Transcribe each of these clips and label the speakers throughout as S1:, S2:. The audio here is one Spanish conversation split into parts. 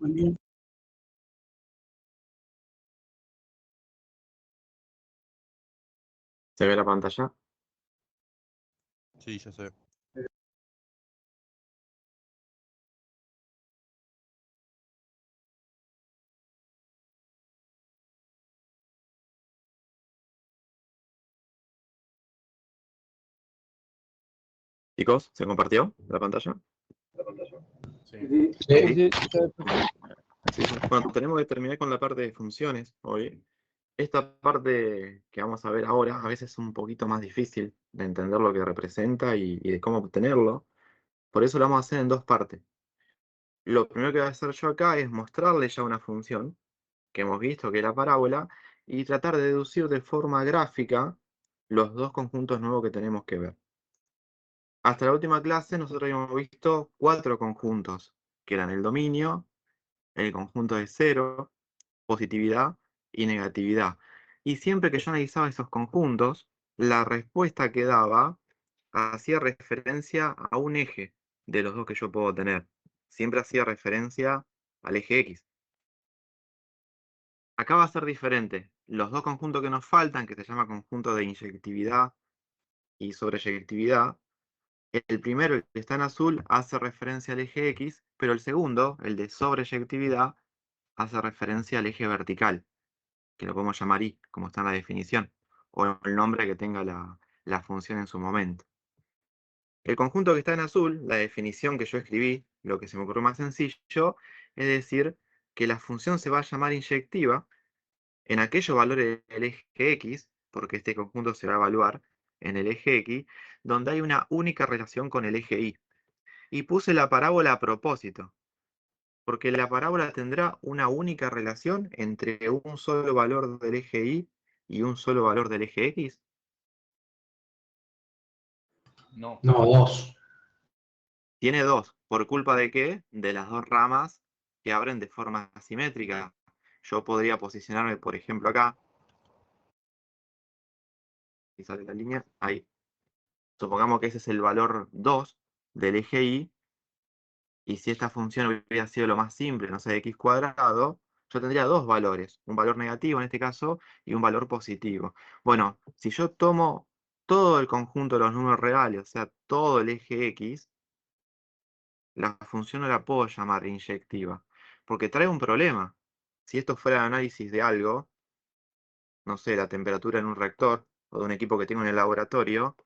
S1: Muy bien.
S2: ¿Se ve la pantalla?
S3: Sí, ya sé.
S2: Chicos, ¿se compartió la pantalla?
S1: Sí.
S4: Sí.
S2: Sí. Bueno, tenemos que terminar con la parte de funciones hoy. Esta parte que vamos a ver ahora a veces es un poquito más difícil de entender lo que representa y de cómo obtenerlo. Por eso lo vamos a hacer en dos partes. Lo primero que voy a hacer yo acá es mostrarles ya una función que hemos visto, que es la parábola, y tratar de deducir de forma gráfica los dos conjuntos nuevos que tenemos que ver. Hasta la última clase nosotros habíamos visto 4 conjuntos, que eran el dominio, el conjunto de cero, positividad y negatividad. Y siempre que yo analizaba esos conjuntos, la respuesta que daba hacía referencia a un eje de los dos que yo puedo tener. Siempre hacía referencia al eje X. Acá va a ser diferente. Los dos conjuntos que nos faltan, que se llama conjunto de inyectividad y sobreyectividad, el primero, el que está en azul, hace referencia al eje X, pero el segundo, el de sobreyectividad, hace referencia al eje vertical, que lo podemos llamar Y, como está en la definición, o el nombre que tenga la función en su momento. El conjunto que está en azul, la definición que yo escribí, lo que se me ocurrió más sencillo, es decir, que la función se va a llamar inyectiva en aquellos valores del eje X, porque este conjunto se va a evaluar en el eje X, donde hay una única relación con el eje Y. Y puse la parábola a propósito, porque la parábola tendrá una única relación entre un solo valor del eje Y y un solo valor del eje X.
S4: No.
S1: No, dos.
S2: Tiene dos. ¿Por culpa de qué? De las dos ramas que abren de forma asimétrica. Yo podría posicionarme, por ejemplo, acá. Y sale la línea. Ahí. Supongamos que ese es el valor 2 del eje Y. Y si esta función hubiera sido lo más simple, no sé, x cuadrado, yo tendría dos valores. Un valor negativo en este caso y un valor positivo. Bueno, si yo tomo todo el conjunto de los números reales, o sea, todo el eje X, la función no la puedo llamar inyectiva, porque trae un problema. Si esto fuera el análisis de algo, no sé, la temperatura en un reactor o de un equipo que tengo en el laboratorio,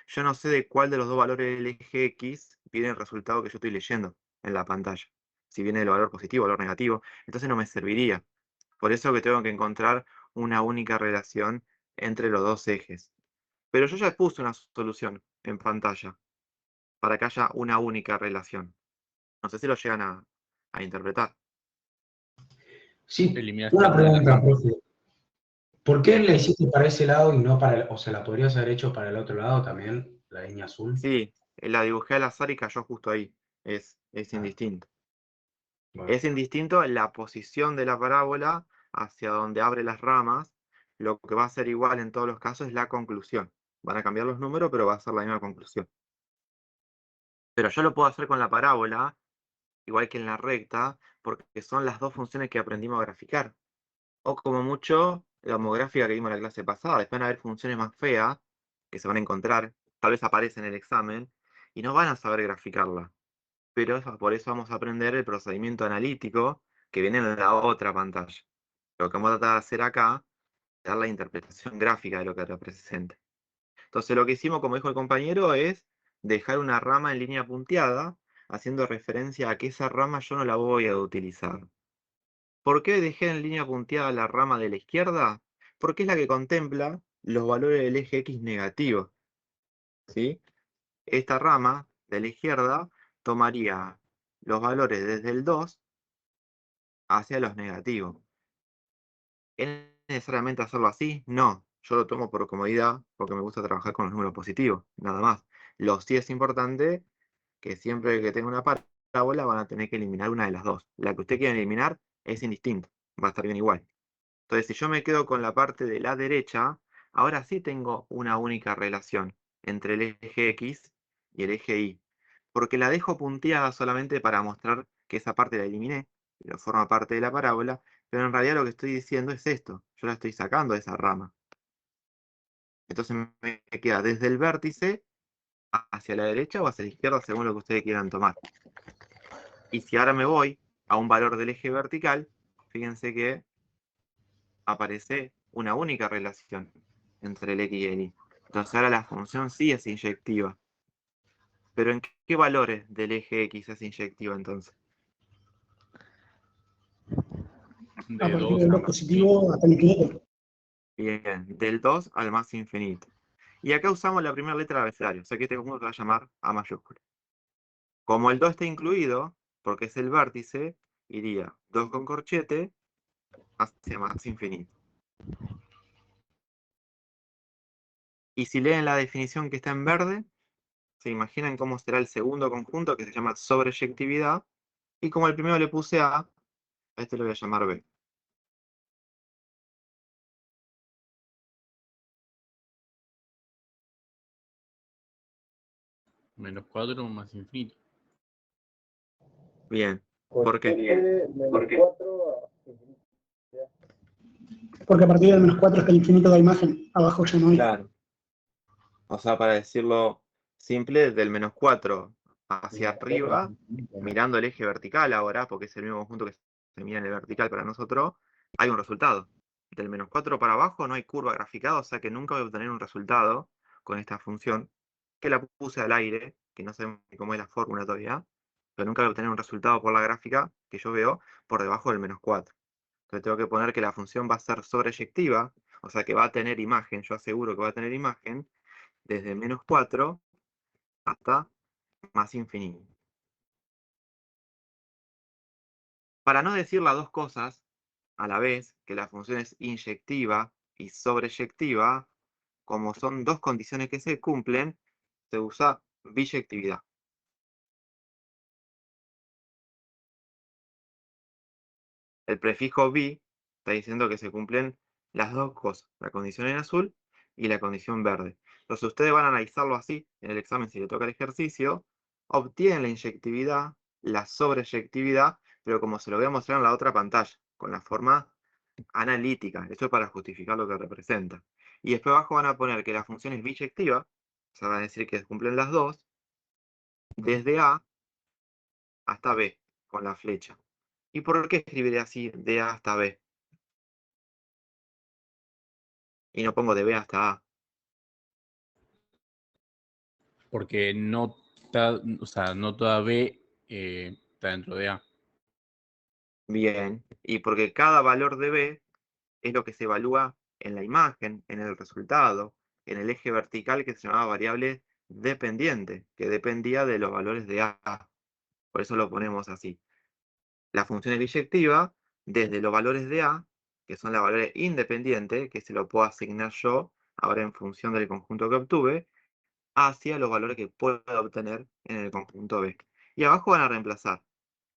S2: yo no sé de cuál de los dos valores del eje X viene el resultado que yo estoy leyendo en la pantalla. Si viene el valor positivo o el valor negativo, entonces no me serviría. Por eso que tengo que encontrar una única relación entre los dos ejes. Pero yo ya puse una solución en pantalla para que haya una única relación. No sé si lo llegan a interpretar.
S1: Sí,
S4: Eliminaste
S1: una
S4: una de las
S1: pregunta,
S4: ramas.
S1: profe. ¿Por qué la hiciste para ese lado y no para el, o sea, la podrías haber hecho para el otro lado también, la línea azul?
S2: Sí, la dibujé al azar y cayó justo ahí. Es
S1: Ah,
S2: indistinto.
S1: bueno.
S2: Es indistinto la posición de la parábola hacia donde abre las ramas. Lo que va a ser igual en todos los casos es la conclusión. Van a cambiar los números, pero va a ser la misma conclusión. Pero yo lo puedo hacer con la parábola, igual que en la recta, porque son las dos funciones que aprendimos a graficar. O como mucho, la homográfica que vimos en la clase pasada. Después van a haber funciones más feas que se van a encontrar, tal vez aparecen en el examen, y no van a saber graficarla. Pero por eso vamos a aprender el procedimiento analítico que viene en la otra pantalla. Lo que vamos a tratar de hacer acá es dar la interpretación gráfica de lo que representa. Entonces lo que hicimos, como dijo el compañero, es dejar una rama en línea punteada, haciendo referencia a que esa rama yo no la voy a utilizar. ¿Por qué dejé en línea punteada la rama de la izquierda? Porque es la que contempla los valores del eje X negativo. ¿Sí? Esta rama de la izquierda tomaría los valores desde el 2 hacia los negativos. ¿Es necesariamente hacerlo así? No, yo lo tomo por comodidad porque me gusta trabajar con los números positivos, nada más. Lo sí es importante que siempre que tenga una parábola van a tener que eliminar una de las dos. La que usted quiera eliminar es indistinto, va a estar bien igual. Entonces, si yo me quedo con la parte de la derecha, ahora sí tengo una única relación entre el eje X y el eje Y. Porque la dejo punteada solamente para mostrar que esa parte la eliminé. pero forma parte de la parábola, pero en realidad lo que estoy diciendo es esto, yo la estoy sacando de esa rama. Entonces me queda desde el vértice hacia la derecha o hacia la izquierda, según lo que ustedes quieran tomar. Y si ahora me voy a un valor del eje vertical, fíjense que aparece una única relación entre el x y el y. Entonces ahora la función sí es inyectiva. ¿Pero en qué valores del eje x es inyectiva entonces?
S3: De
S4: A partir
S3: 2
S4: de
S3: a
S4: los
S3: más
S4: positivos hasta el infinito.
S2: Bien, del 2 al más infinito. Y acá usamos la primera letra del abecedario, o sea que este conjunto se va a llamar A mayúscula. Como el 2 está incluido, porque es el vértice, iría 2 con corchete hacia más infinito. Y si leen la definición que está en verde, se imaginan cómo será el segundo conjunto que se llama sobreyectividad. Y como el primero le puse A este lo voy a llamar B.
S3: menos 4 más infinito.
S2: Bien. ¿Por qué?
S4: Porque a partir del menos 4 está el infinito de la imagen. Abajo ya no hay.
S2: Claro. O sea, para decirlo simple, del menos 4 hacia arriba, mirando el eje vertical ahora, porque es el mismo conjunto que se mira en el vertical para nosotros, hay un resultado. Del menos 4 para abajo no hay curva graficada, o sea que nunca voy a obtener un resultado con esta función, que la puse al aire, que no sé cómo es la fórmula todavía, pero nunca voy a obtener un resultado por la gráfica que yo veo por debajo del menos 4. Entonces tengo que poner que la función va a ser sobreyectiva, o sea que va a tener imagen, yo aseguro que va a tener imagen, desde menos 4 hasta más infinito. Para no decir las dos cosas a la vez, que la función es inyectiva y sobreyectiva, como son dos condiciones que se cumplen, se usa biyectividad. El prefijo bi está diciendo que se cumplen las dos cosas, la condición en azul y la condición verde. Entonces ustedes van a analizarlo así en el examen si le toca el ejercicio, obtienen la inyectividad, la sobreyectividad, pero como se lo voy a mostrar en la otra pantalla, con la forma analítica, esto es para justificar lo que representa. Y después abajo van a poner que la función es biyectiva, o sea, van a decir que se cumplen las dos, desde A hasta B, con la flecha. ¿Y por qué escribiré así de A hasta B? Y no pongo de B hasta A.
S3: Porque no está, o sea, no toda B está dentro de A.
S2: Bien, y porque cada valor de B es lo que se evalúa en la imagen, en el resultado, en el eje vertical que se llamaba variable dependiente, que dependía de los valores de A. Por eso lo ponemos así. La función es biyectiva desde los valores de A, que son los valores independientes, que se lo puedo asignar yo, ahora en función del conjunto que obtuve, hacia los valores que puedo obtener en el conjunto B. Y abajo van a reemplazar,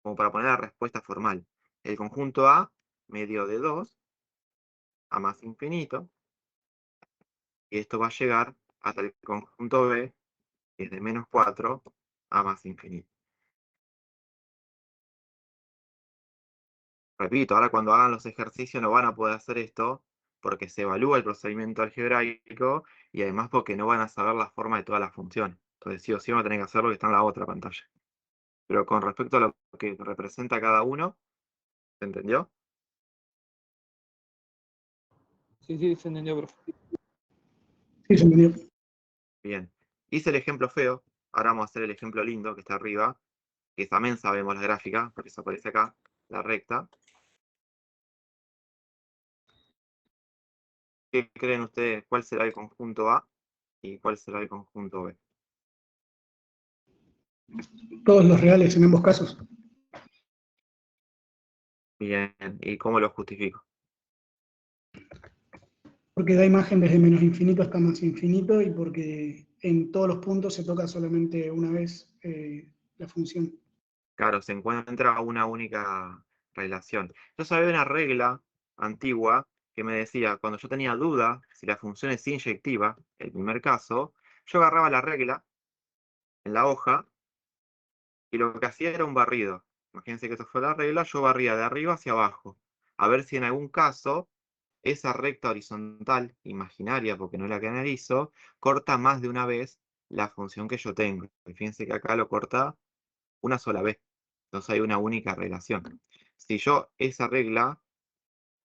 S2: como para poner la respuesta formal, el conjunto A medio de 2 a más infinito, y esto va a llegar hasta el conjunto B, que es de menos 4 a más infinito. Repito, ahora cuando hagan los ejercicios no van a poder hacer esto porque se evalúa el procedimiento algebraico y además porque no van a saber la forma de todas las funciones. Entonces sí o sí van a tener que hacer lo que está en la otra pantalla. Pero con respecto a lo que representa cada uno, ¿se entendió?
S5: Sí, se entendió, profe.
S4: Sí, se entendió.
S2: Bien. Hice el ejemplo feo, ahora vamos a hacer el ejemplo lindo que está arriba, que también sabemos la gráfica, porque eso aparece acá, la recta. ¿Qué creen ustedes? ¿Cuál será el conjunto A y cuál será el conjunto B?
S4: Todos los reales en ambos casos.
S2: Bien, ¿y cómo lo justifico?
S4: Porque da imagen desde menos infinito hasta más infinito y porque en todos los puntos se toca solamente una vez la función.
S2: Claro, se encuentra una única relación. Yo sabía una regla antigua que me decía, cuando yo tenía duda si la función es inyectiva, el primer caso, yo agarraba la regla en la hoja y lo que hacía era un barrido. imagínense que esto fue la regla, yo barría de arriba hacia abajo, a ver si en algún caso esa recta horizontal, imaginaria, porque no la que analizo, corta más de una vez la función que yo tengo. Y fíjense que acá lo corta una sola vez. Entonces hay una única relación. Si yo esa regla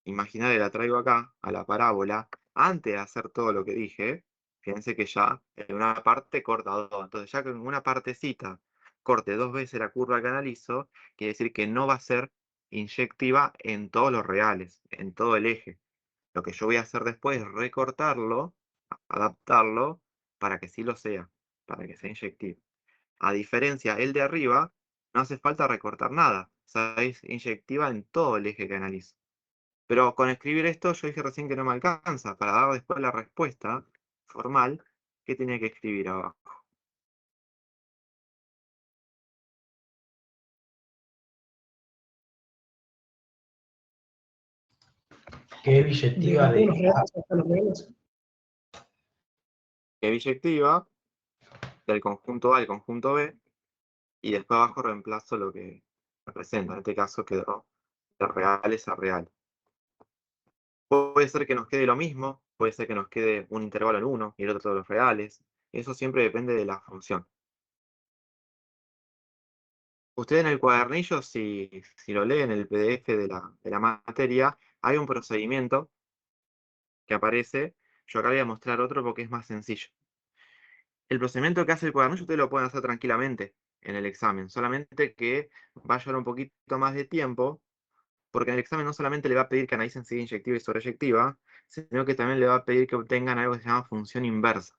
S2: imaginaria la traigo acá, a la parábola, antes de hacer todo lo que dije, fíjense que ya en una parte corta dos. Entonces ya que en una partecita corte dos veces la curva que analizo, quiere decir que no va a ser inyectiva en todos los reales, en todo el eje. Lo que yo voy a hacer después es recortarlo, adaptarlo, para que sí lo sea, para que sea inyectivo. A diferencia, el de arriba, no hace falta recortar nada. O sea, es inyectiva en todo el eje que analizo. Pero con escribir esto, yo dije recién que no me alcanza. Para dar después la respuesta formal, ¿qué tenía que escribir abajo?
S1: Que es biyectiva
S4: Desde todos los reales hasta los reales.
S2: Que biyectiva del conjunto A al conjunto B, y después abajo reemplazo lo que representa. En este caso quedó de reales a real. Puede ser que nos quede lo mismo, puede ser que nos quede un intervalo en 1 y el otro todos los reales. Eso siempre depende de la función. Ustedes en el cuadernillo, si lo leen en el PDF de la materia, hay un procedimiento que aparece. Yo acá voy a mostrar otro porque es más sencillo. El procedimiento que hace el cuadernillo ustedes lo pueden hacer tranquilamente en el examen, solamente que va a llevar un poquito más de tiempo, porque en el examen no solamente le va a pedir que analicen enseguida inyectiva y sobreyectiva, sino que también le va a pedir que obtengan algo que se llama función inversa.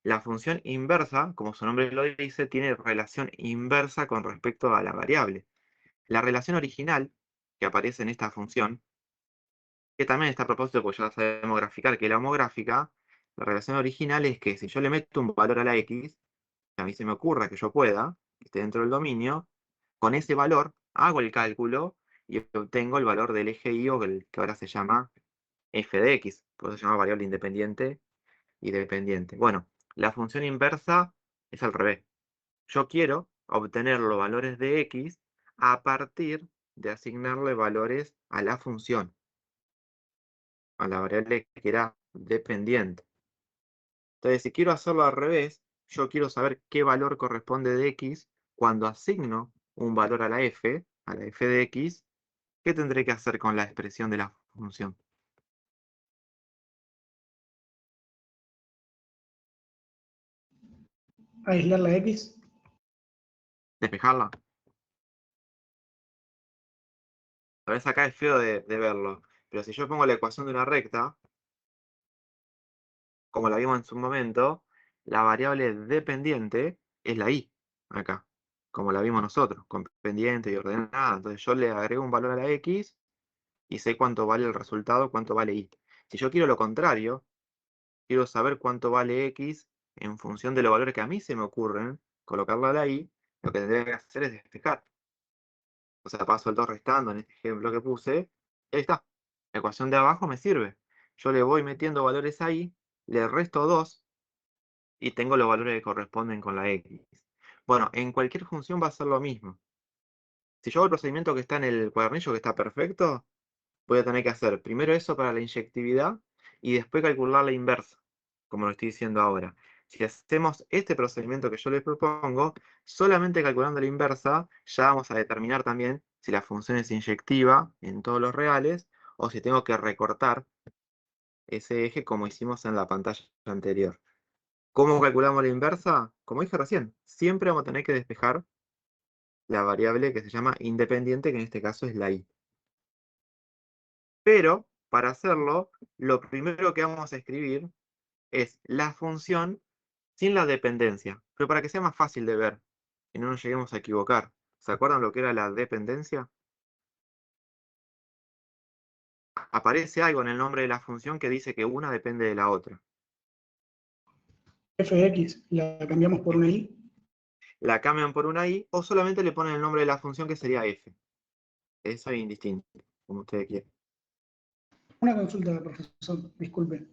S2: La función inversa, como su nombre lo dice, tiene relación inversa con respecto a la variable. La relación original que aparece en esta función, que también está a propósito porque ya sabemos graficar que la homográfica, la relación original es que si yo le meto un valor a la x, que a mí se me ocurra que yo pueda, que esté dentro del dominio, con ese valor hago el cálculo y obtengo el valor del eje y, o el que ahora se llama f de x, por eso se llama variable independiente y dependiente. Bueno, la función inversa es al revés. Yo quiero obtener los valores de x a partir de asignarle valores a la función, a la variable que era dependiente. Entonces, si quiero hacerlo al revés, yo quiero saber qué valor corresponde de x cuando asigno un valor a la f de x, ¿qué tendré que hacer con la expresión de la función?
S4: Aislar la X.
S2: ¿Despejarla? A veces acá es feo de verlo, pero si yo pongo la ecuación de una recta, como la vimos en su momento, la variable dependiente es la y, acá, como la vimos nosotros, con pendiente y ordenada. Entonces yo le agrego un valor a la x y sé cuánto vale el resultado, cuánto vale y. Si yo quiero lo contrario, quiero saber cuánto vale x en función de los valores que a mí se me ocurren, colocarla a la y, lo que tendría que hacer es despejar. O sea, paso el 2 restando en este ejemplo que puse, y ahí está. La ecuación de abajo me sirve. Yo le voy metiendo valores ahí, le resto 2 y tengo los valores que corresponden con la x. Bueno, en cualquier función va a ser lo mismo. Si yo hago el procedimiento que está en el cuadernillo, que está perfecto, voy a tener que hacer primero eso para la inyectividad y después calcular la inversa, como lo estoy diciendo ahora. Si hacemos este procedimiento que yo les propongo, solamente calculando la inversa, ya vamos a determinar también si la función es inyectiva en todos los reales o si tengo que recortar ese eje como hicimos en la pantalla anterior. ¿Cómo calculamos la inversa? Como dije recién, siempre vamos a tener que despejar la variable que se llama independiente, que en este caso es la y. Pero, para hacerlo, lo primero que vamos a escribir es la función sin la dependencia. Pero para que sea más fácil de ver y no nos lleguemos a equivocar. ¿Se acuerdan lo que era la dependencia? Aparece algo en el nombre de la función que dice que una depende de la otra.
S4: F de X, la cambiamos por una Y.
S2: La cambian por una y o solamente le ponen el nombre de la función que sería f. Eso es indistinto, como ustedes quieran.
S4: Una consulta, profesor, disculpe.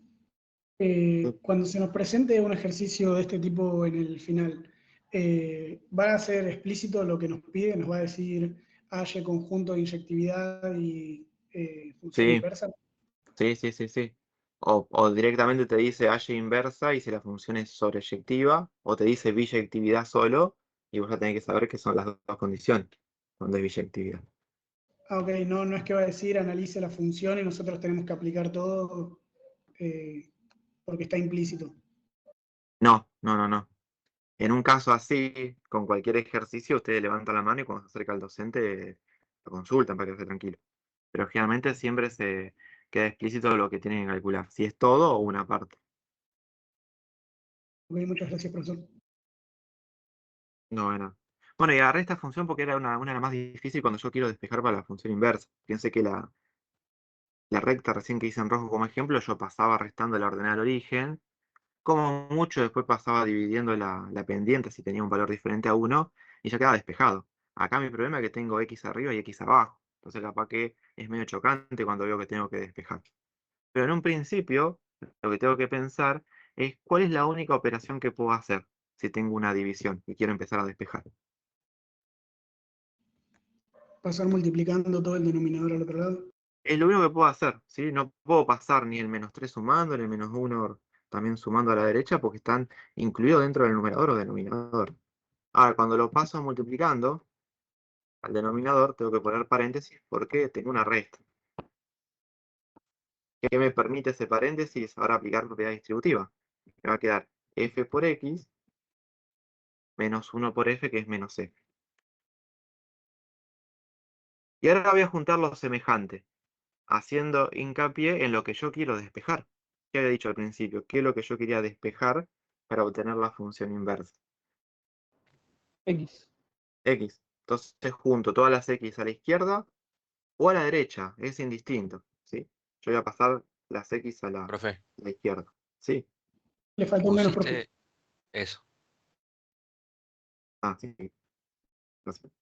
S4: Cuando se nos presente un ejercicio de este tipo en el final, va a ser explícito lo que nos pide, nos va a decir H conjunto de inyectividad y función
S2: Sí,
S4: inversa.
S2: sí. O directamente te dice H inversa y si la función es sobreyectiva, o te dice biyectividad solo, y vos ya tenés que saber que son las dos condiciones cuando es biyectividad.
S4: Ah, ok, no, no es que va a decir analice la función y nosotros tenemos que aplicar todo porque está implícito.
S2: No. En un caso así, con cualquier ejercicio, ustedes levantan la mano y cuando se acerca al docente lo consultan para que esté tranquilo. Pero generalmente siempre se queda explícito lo que tienen que calcular, si es todo o una parte.
S4: Ok, muchas gracias, profesor.
S2: No, bueno. Bueno, y agarré esta función porque era una de las más difíciles cuando yo quiero despejar para la función inversa. Piense que la recta recién que hice en rojo como ejemplo, yo pasaba restando la ordenada al origen, como mucho después pasaba dividiendo la pendiente si tenía un valor diferente a 1 y ya quedaba despejado. Acá mi problema es que tengo x arriba y x abajo, entonces capaz que es medio chocante cuando veo que tengo que despejar. Pero en un principio, lo que tengo que pensar es cuál es la única operación que puedo hacer si tengo una división y quiero empezar a despejar.
S4: Pasar multiplicando todo el denominador al otro lado.
S2: Es lo único que puedo hacer, ¿sí? No puedo pasar ni el -3 sumando, ni el -1 también sumando a la derecha porque están incluidos dentro del numerador o denominador. Ahora, cuando lo paso multiplicando, al denominador tengo que poner paréntesis porque tengo una resta. ¿Qué me permite ese paréntesis? Ahora aplicar propiedad distributiva. Me va a quedar f por x menos 1 por f, que es menos f. Y ahora voy a juntar los semejantes, haciendo hincapié en lo que yo quiero despejar. ¿Qué había dicho al principio? ¿Qué es lo que yo quería despejar para obtener la función inversa?
S5: X.
S2: X. Entonces junto todas las x a la izquierda o a la derecha, es indistinto, ¿sí? Yo voy a pasar las x a
S6: Profe,
S2: la izquierda, ¿sí?
S4: Le faltó menos, profe.
S6: pusiste eso.
S2: Ah, sí. Gracias.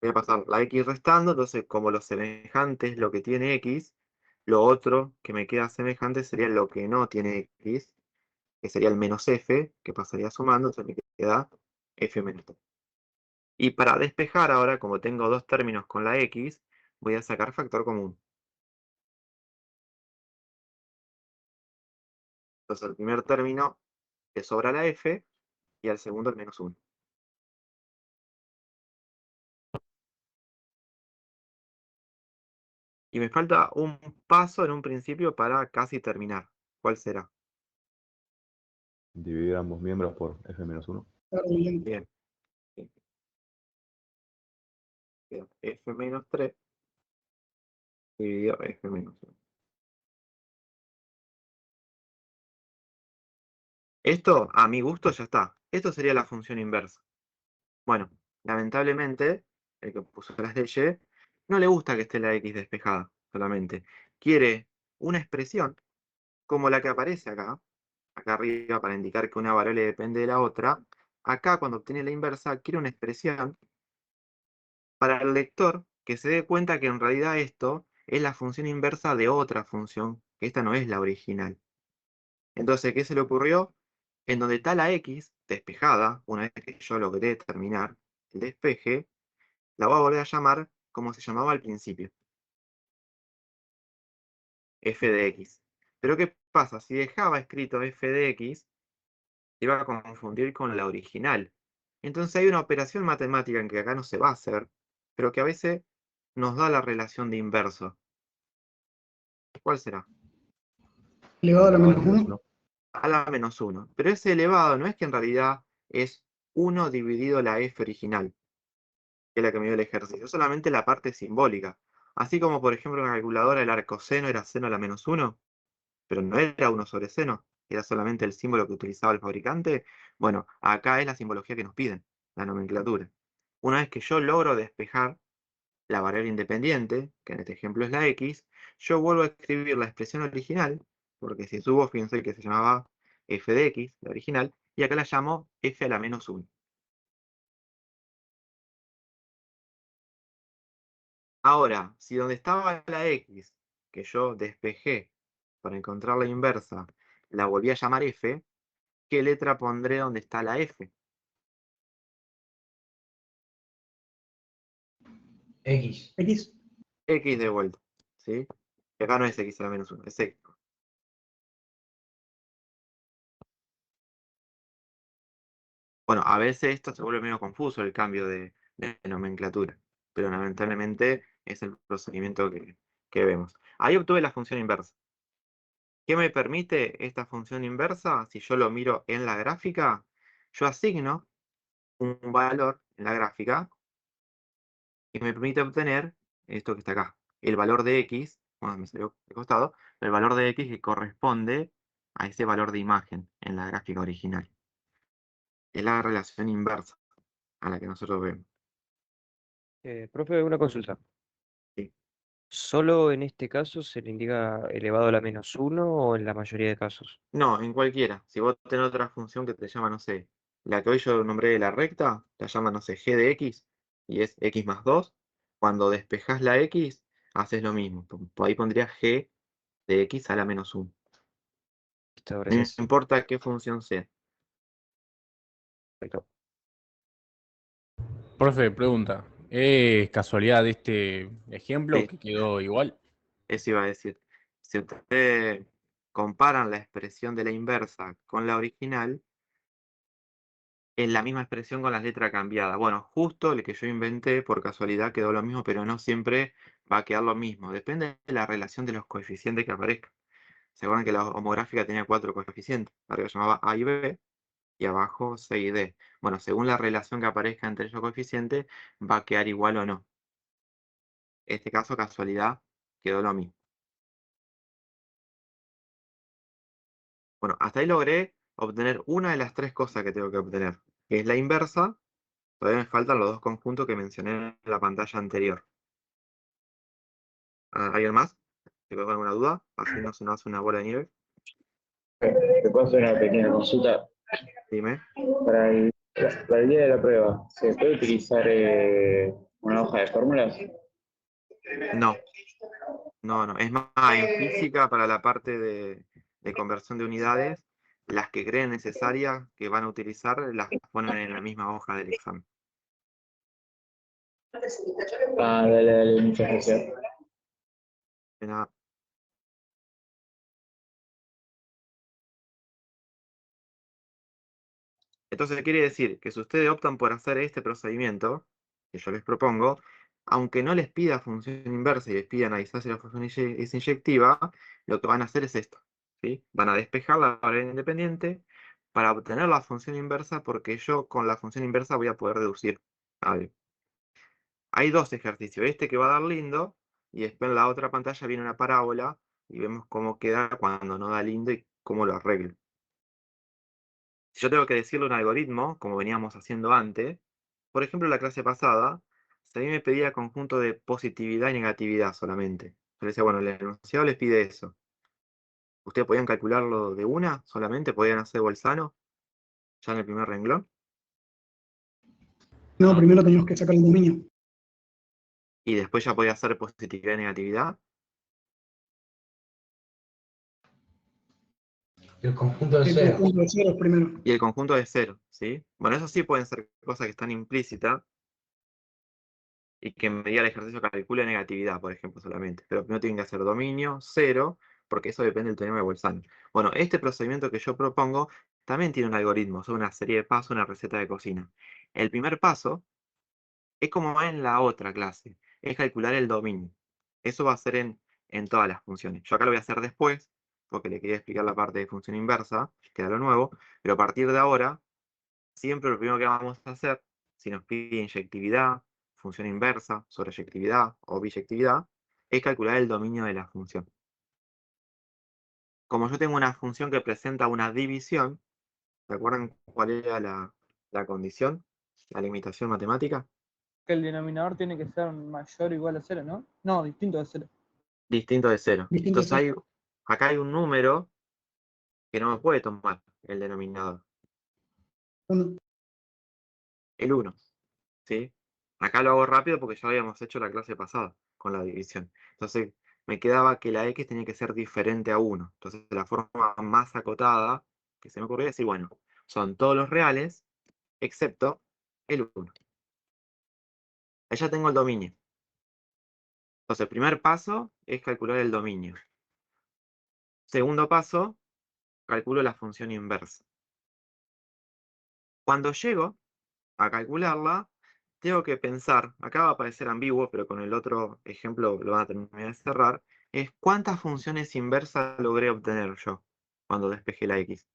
S2: Voy a pasar la x restando, entonces como los semejantes lo que tiene x, lo otro que me queda semejante sería lo que no tiene x, que sería el menos f, que pasaría sumando, entonces me queda f menos 3. Y para despejar ahora, como tengo dos términos con la x, voy a sacar factor común. Entonces al primer término le sobra la f y al segundo el menos 1. Y me falta un paso en un principio para casi terminar. ¿Cuál será?
S7: Dividir ambos miembros por f-1.
S4: Claro, bien.
S2: Bien. Queda f menos 3 dividido f menos 1. Esto, a mi gusto, ya está. Esto sería la función inversa. Bueno, lamentablemente, el que puso las leyes, no le gusta que esté la x despejada solamente. Quiere una expresión como la que aparece acá arriba para indicar que una variable depende de la otra. Acá, cuando obtiene la inversa, quiere una expresión para el lector que se dé cuenta que en realidad esto es la función inversa de otra función, que esta no es la original. Entonces, ¿qué se le ocurrió? En donde está la x despejada, una vez que yo logré terminar el despeje, la voy a volver a llamar como se llamaba al principio. F de x. Pero ¿qué pasa? Si dejaba escrito f de x, se iba a confundir con la original. Entonces hay una operación matemática en que acá no se va a hacer, pero que a veces nos da la relación de inverso. ¿Cuál será?
S4: Elevado a la
S7: Elevado a
S4: menos
S7: la
S4: 1.
S2: A la menos 1. Pero ese elevado no es que en realidad es 1 dividido la f original, que es la que me dio el ejercicio, solamente la parte simbólica. Así como, por ejemplo, en la calculadora el arcoseno era seno a la menos 1, pero no era 1 sobre seno, era solamente el símbolo que utilizaba el fabricante. Bueno, acá es la simbología que nos piden, la nomenclatura. Una vez que yo logro despejar la variable independiente, que en este ejemplo es la x, yo vuelvo a escribir la expresión original, porque si subo, fíjense que se llamaba f de x, la original, y acá la llamo f a la menos 1. Ahora, si donde estaba la x, que yo despejé para encontrar la inversa, la volví a llamar f, ¿qué letra pondré donde está la f?
S1: X.
S4: X.
S2: X de vuelta, ¿sí? Y acá no es x a la menos 1, es x. Bueno, a veces esto se vuelve medio confuso el cambio de nomenclatura, pero lamentablemente es el procedimiento que vemos. Ahí obtuve la función inversa. ¿Qué me permite esta función inversa? Si yo lo miro en la gráfica, yo asigno un valor en la gráfica y me permite obtener esto que está acá. El valor de x, bueno, me salió de costado, el valor de x que corresponde a ese valor de imagen en la gráfica original. Es la relación inversa a la que nosotros vemos.
S6: Profe, una consulta.
S2: Sí.
S6: ¿Solo en este caso se le indica elevado a la menos 1 o en la mayoría de casos?
S2: No, en cualquiera. Si vos tenés otra función que te llama, no sé, la que hoy yo nombré de la recta, la llama, no sé, g de x, y es x más 2. Cuando despejás la x, haces lo mismo. Ahí pondrías g de x a la menos 1.
S6: Listo,
S2: No
S6: gracias.
S2: importa qué función sea.
S6: Perfecto.
S3: Profe, pregunta. ¿Es casualidad de este ejemplo
S2: Sí,
S3: que quedó igual?
S2: eso iba a decir. Si ustedes comparan la expresión de la inversa con la original, es la misma expresión con las letras cambiadas. Bueno, justo el que yo inventé por casualidad quedó lo mismo, pero no siempre va a quedar lo mismo. Depende de la relación de los coeficientes que aparezcan. ¿Se acuerdan que la homográfica tenía 4 coeficientes? Arriba se llamaba A y B y abajo C y D. Bueno, según la relación que aparezca entre esos coeficientes, va a quedar igual o no. En este caso, casualidad, quedó lo mismo. Bueno, hasta ahí logré obtener una de las tres cosas que tengo que obtener, que es la inversa. Todavía me faltan los dos conjuntos que mencioné en la pantalla anterior. ¿Alguien más? ¿Te quedó alguna duda? Así no se nos hace una bola de nieve.
S8: Te puedo hacer una pequeña consulta.
S2: Dime.
S8: Para el día de la prueba, ¿se puede utilizar una hoja de fórmulas?
S2: No, no. Es más, en física, para la parte de conversión de unidades, las que creen necesarias que van a utilizar, las ponen en la misma hoja del examen.
S8: Ah, dale, muchas gracias.
S2: De nada. Entonces quiere decir que si ustedes optan por hacer este procedimiento que yo les propongo, aunque no les pida función inversa y les pida analizar si la función es inyectiva, lo que van a hacer es esto, ¿sí? Van a despejar la variable independiente para obtener la función inversa, porque yo con la función inversa voy a poder deducir algo. Hay dos ejercicios, este que va a dar lindo, y después en la otra pantalla viene una parábola y vemos cómo queda cuando no da lindo y cómo lo arreglo. Si yo tengo que decirle un algoritmo, como veníamos haciendo antes, por ejemplo, en la clase pasada, si a mí me pedía conjunto de positividad y negatividad solamente. Yo le decía, bueno, el enunciado les pide eso. ¿Ustedes podían calcularlo de una solamente? ¿Podían hacer bolzano ya en el primer renglón?
S4: No, primero teníamos que sacar el dominio.
S2: Y después ya podía hacer positividad y negatividad.
S1: El conjunto de
S4: El
S1: cero.
S4: conjunto de ceros primero.
S2: Y el conjunto de cero, ¿sí? Bueno, eso sí pueden ser cosas que están implícitas y que en medida del ejercicio calcule negatividad, por ejemplo, solamente. Pero no tienen que hacer dominio, cero, porque eso depende del teorema de Bolzano. Bueno, este procedimiento que yo propongo también tiene un algoritmo, son una serie de pasos, una receta de cocina. El primer paso es como en la otra clase, es calcular el dominio. Eso va a ser en todas las funciones. Yo acá lo voy a hacer después, porque le quería explicar la parte de función inversa, que era lo nuevo, pero a partir de ahora, siempre lo primero que vamos a hacer, si nos pide inyectividad, función inversa, sobreyectividad o biyectividad, es calcular el dominio de la función. Como yo tengo una función que presenta una división, ¿se acuerdan cuál era la condición? La limitación matemática.
S5: Que el denominador tiene que ser mayor o igual a 0, ¿no? No, distinto de 0.
S2: Distinto de cero.
S4: Distinto de
S2: Entonces
S4: cero.
S2: acá hay un número que no me puede tomar el denominador,
S4: Uno.
S2: el 1. ¿Sí? Acá lo hago rápido porque ya habíamos hecho la clase pasada con la división. Entonces, me quedaba que la x tenía que ser diferente a 1. Entonces la forma más acotada que se me ocurrió es decir, bueno, son todos los reales, excepto el 1. Ahí ya tengo el dominio. Entonces el primer paso es calcular el dominio. Segundo paso, calculo la función inversa. Cuando llego a calcularla, tengo que pensar, acá va a parecer ambiguo, pero con el otro ejemplo lo van a terminar de cerrar, es cuántas funciones inversas logré obtener yo cuando despejé la x.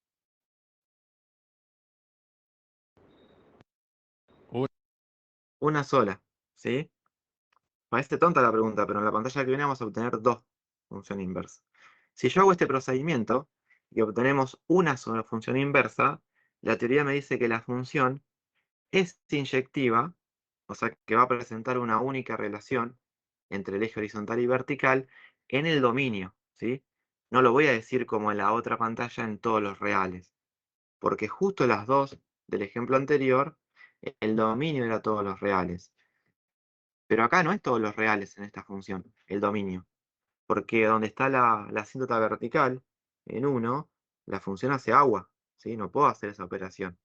S2: Una sola, ¿sí? Parece tonta la pregunta, pero en la pantalla que viene vamos a obtener dos funciones inversas. Si yo hago este procedimiento y obtenemos una sola función inversa, la teoría me dice que la función es inyectiva, o sea que va a presentar una única relación entre el eje horizontal y vertical en el dominio, ¿sí? No lo voy a decir como en la otra pantalla en todos los reales, porque justo las dos del ejemplo anterior, el dominio era todos los reales. Pero acá no es todos los reales en esta función, el dominio, porque donde está la asíntota vertical, en 1, la función hace agua, ¿sí? No puedo hacer esa operación.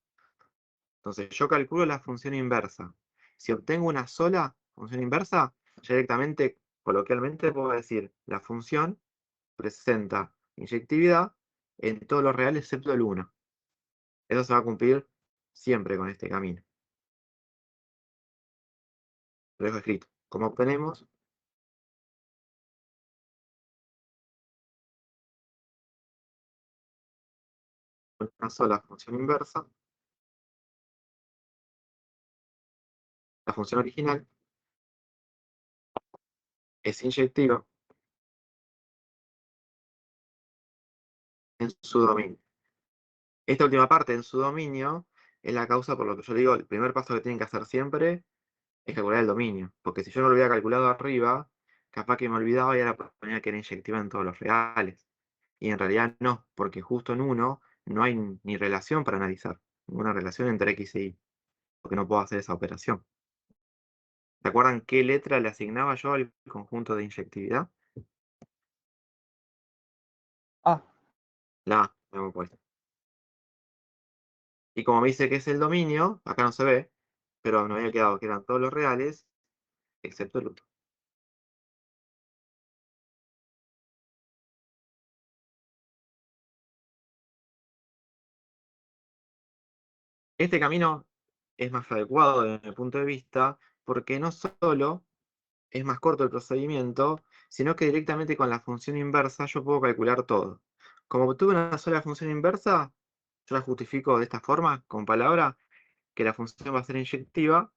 S2: Entonces yo calculo la función inversa. Si obtengo una sola función inversa, ya directamente, coloquialmente, puedo decir la función presenta inyectividad en todos los reales excepto el 1. Eso se va a cumplir siempre con este camino. Lo dejo escrito. ¿Cómo obtenemos? Una sola función inversa, la función original, es inyectiva en su dominio. Esta última parte en su dominio es la causa por lo que yo digo, el primer paso que tienen que hacer siempre es calcular el dominio, porque si yo no lo hubiera calculado arriba, capaz que me olvidaba y ahora ponía que era inyectiva en todos los reales. Y en realidad no, porque justo en 1 no hay ni relación para analizar, ninguna relación entre x y y, porque no puedo hacer esa operación. ¿Se acuerdan qué letra le asignaba yo al conjunto de inyectividad?
S5: Ah,
S2: La A, le hemos puesto. Y como me dice que es el dominio, acá no se ve, pero me había quedado que eran todos los reales, excepto el 1. Este camino es más adecuado desde mi punto de vista, porque no solo es más corto el procedimiento, sino que directamente con la función inversa yo puedo calcular todo. Como tuve una sola función inversa, yo la justifico de esta forma, con palabra, que la función va a ser inyectiva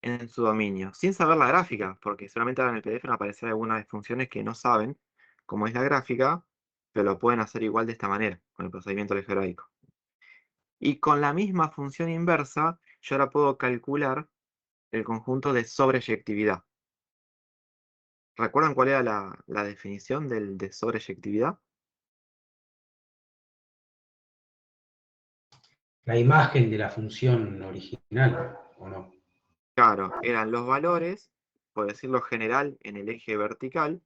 S2: en su dominio, sin saber la gráfica, porque seguramente ahora en el PDF van a aparecer algunas funciones que no saben cómo es la gráfica, pero lo pueden hacer igual de esta manera, con el procedimiento algebraico. Y con la misma función inversa, yo ahora puedo calcular el conjunto de sobreyectividad. ¿Recuerdan cuál era la definición de sobreyectividad?
S1: La imagen de la función original, ¿o no?
S2: Claro, eran los valores, por decirlo general, en el eje vertical,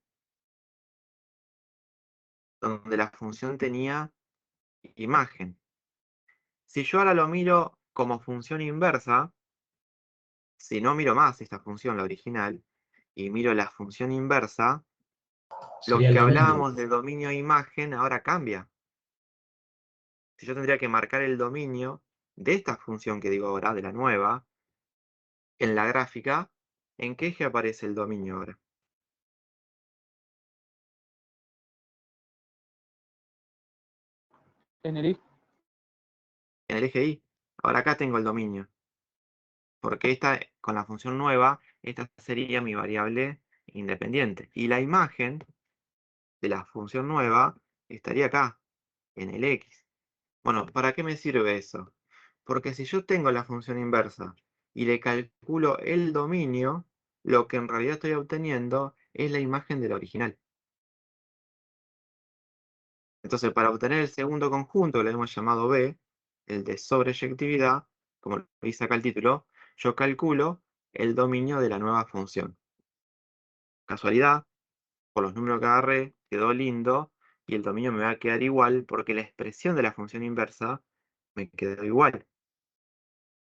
S2: donde la función tenía imagen. Si yo ahora lo miro como función inversa, si no miro más esta función, la original, y miro la función inversa, lo
S1: Sería el
S2: que
S1: dominio.
S2: hablábamos de dominio e imagen ahora cambia. Si yo tendría que marcar el dominio de esta función que digo ahora, de la nueva, en la gráfica, ¿en qué eje aparece el dominio ahora?
S5: en el I.
S2: En el eje Y. Ahora acá tengo el dominio. Porque esta, con la función nueva, esta sería mi variable independiente. Y la imagen de la función nueva estaría acá, en el X. Bueno, ¿para qué me sirve eso? Porque si yo tengo la función inversa y le calculo el dominio, lo que en realidad estoy obteniendo es la imagen del original. Entonces, para obtener el segundo conjunto, que lo hemos llamado B, el de sobreyectividad, como lo dice acá el título, yo calculo el dominio de la nueva función. Casualidad, por los números que agarré, quedó lindo, y el dominio me va a quedar igual porque la expresión de la función inversa me quedó igual.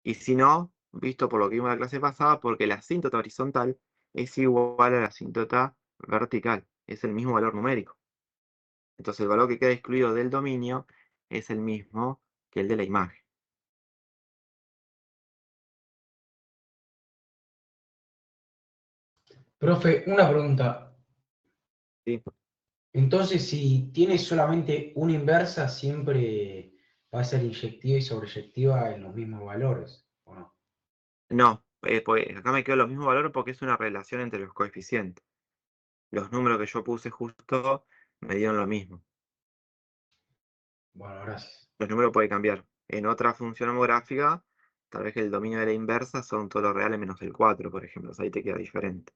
S2: Y si no, visto por lo que vimos en la clase pasada, porque la asíntota horizontal es igual a la asíntota vertical, es el mismo valor numérico. Entonces el valor que queda excluido del dominio es el mismo que el de la imagen.
S1: Profe, una pregunta.
S2: ¿Sí?
S1: Entonces, si tiene solamente una inversa, siempre va a ser inyectiva y sobreyectiva en los mismos valores, ¿o no?
S2: No, pues acá me quedo los mismos valores porque es una relación entre los coeficientes. Los números que yo puse justo me dieron lo mismo.
S1: Bueno, gracias.
S2: Los números pueden cambiar. En otra función homográfica, tal vez que el dominio de la inversa son todos los reales menos el 4, por ejemplo. O sea, ahí te queda diferente.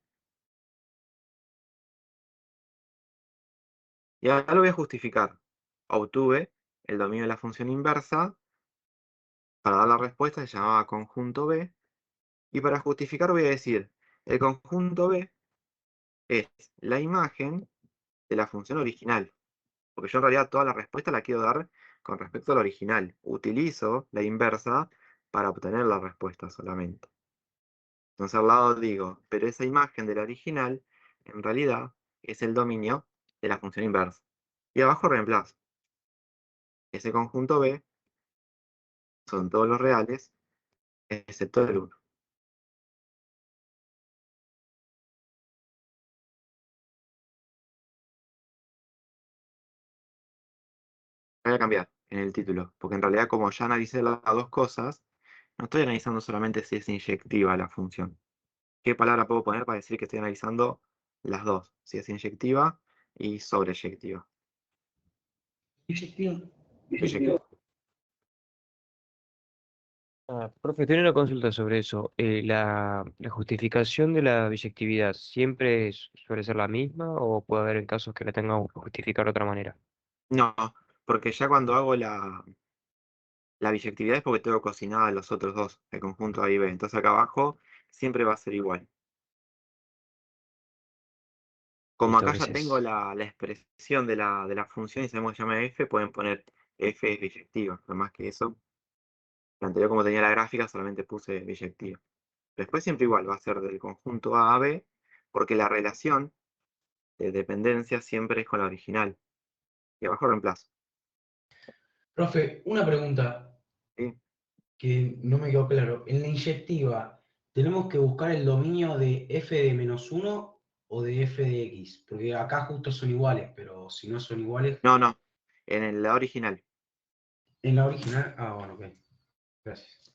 S2: Y ahora lo voy a justificar. Obtuve el dominio de la función inversa. Para dar la respuesta se llamaba conjunto B. Y para justificar voy a decir, el conjunto B es la imagen de la función original. Porque yo en realidad toda la respuesta la quiero dar con respecto al original. Utilizo la inversa para obtener la respuesta solamente. Entonces al lado digo, pero esa imagen del original en realidad es el dominio de la función inversa. Y abajo reemplazo. Ese conjunto B son todos los reales, excepto el 1. Voy a cambiar en el título, porque en realidad como ya analicé las dos cosas, no estoy analizando solamente si es inyectiva la función. ¿Qué palabra puedo poner para decir que estoy analizando las dos? Si es inyectiva y sobreyectiva.
S4: Inyectiva.
S2: Inyectiva.
S6: Profe, tengo una consulta sobre eso. ¿La justificación de la biyectividad siempre suele ser la misma o puede haber en casos que la tengamos que justificar de otra manera?
S2: No, porque ya cuando hago la biyectividad es porque tengo cocinadas los otros dos, el conjunto A y B. Entonces acá abajo siempre va a ser igual. Como
S6: Listo,
S2: acá ya tengo
S6: gracias.
S2: la expresión de la función y sabemos que se llama f, pueden poner f es biyectiva. Nada más que eso, la anterior como tenía la gráfica solamente puse biyectiva. Después siempre igual, va a ser del conjunto A a B, porque la relación de dependencia siempre es con la original. Y abajo reemplazo.
S1: Profe, una pregunta
S2: ¿Sí?
S1: que no me quedó claro. En la inyectiva, ¿tenemos que buscar el dominio de f de menos 1 o de f de x? Porque acá justo son iguales, pero si no son iguales,
S2: No, no, en la original.
S1: en la original. Ah, bueno, ok. Gracias.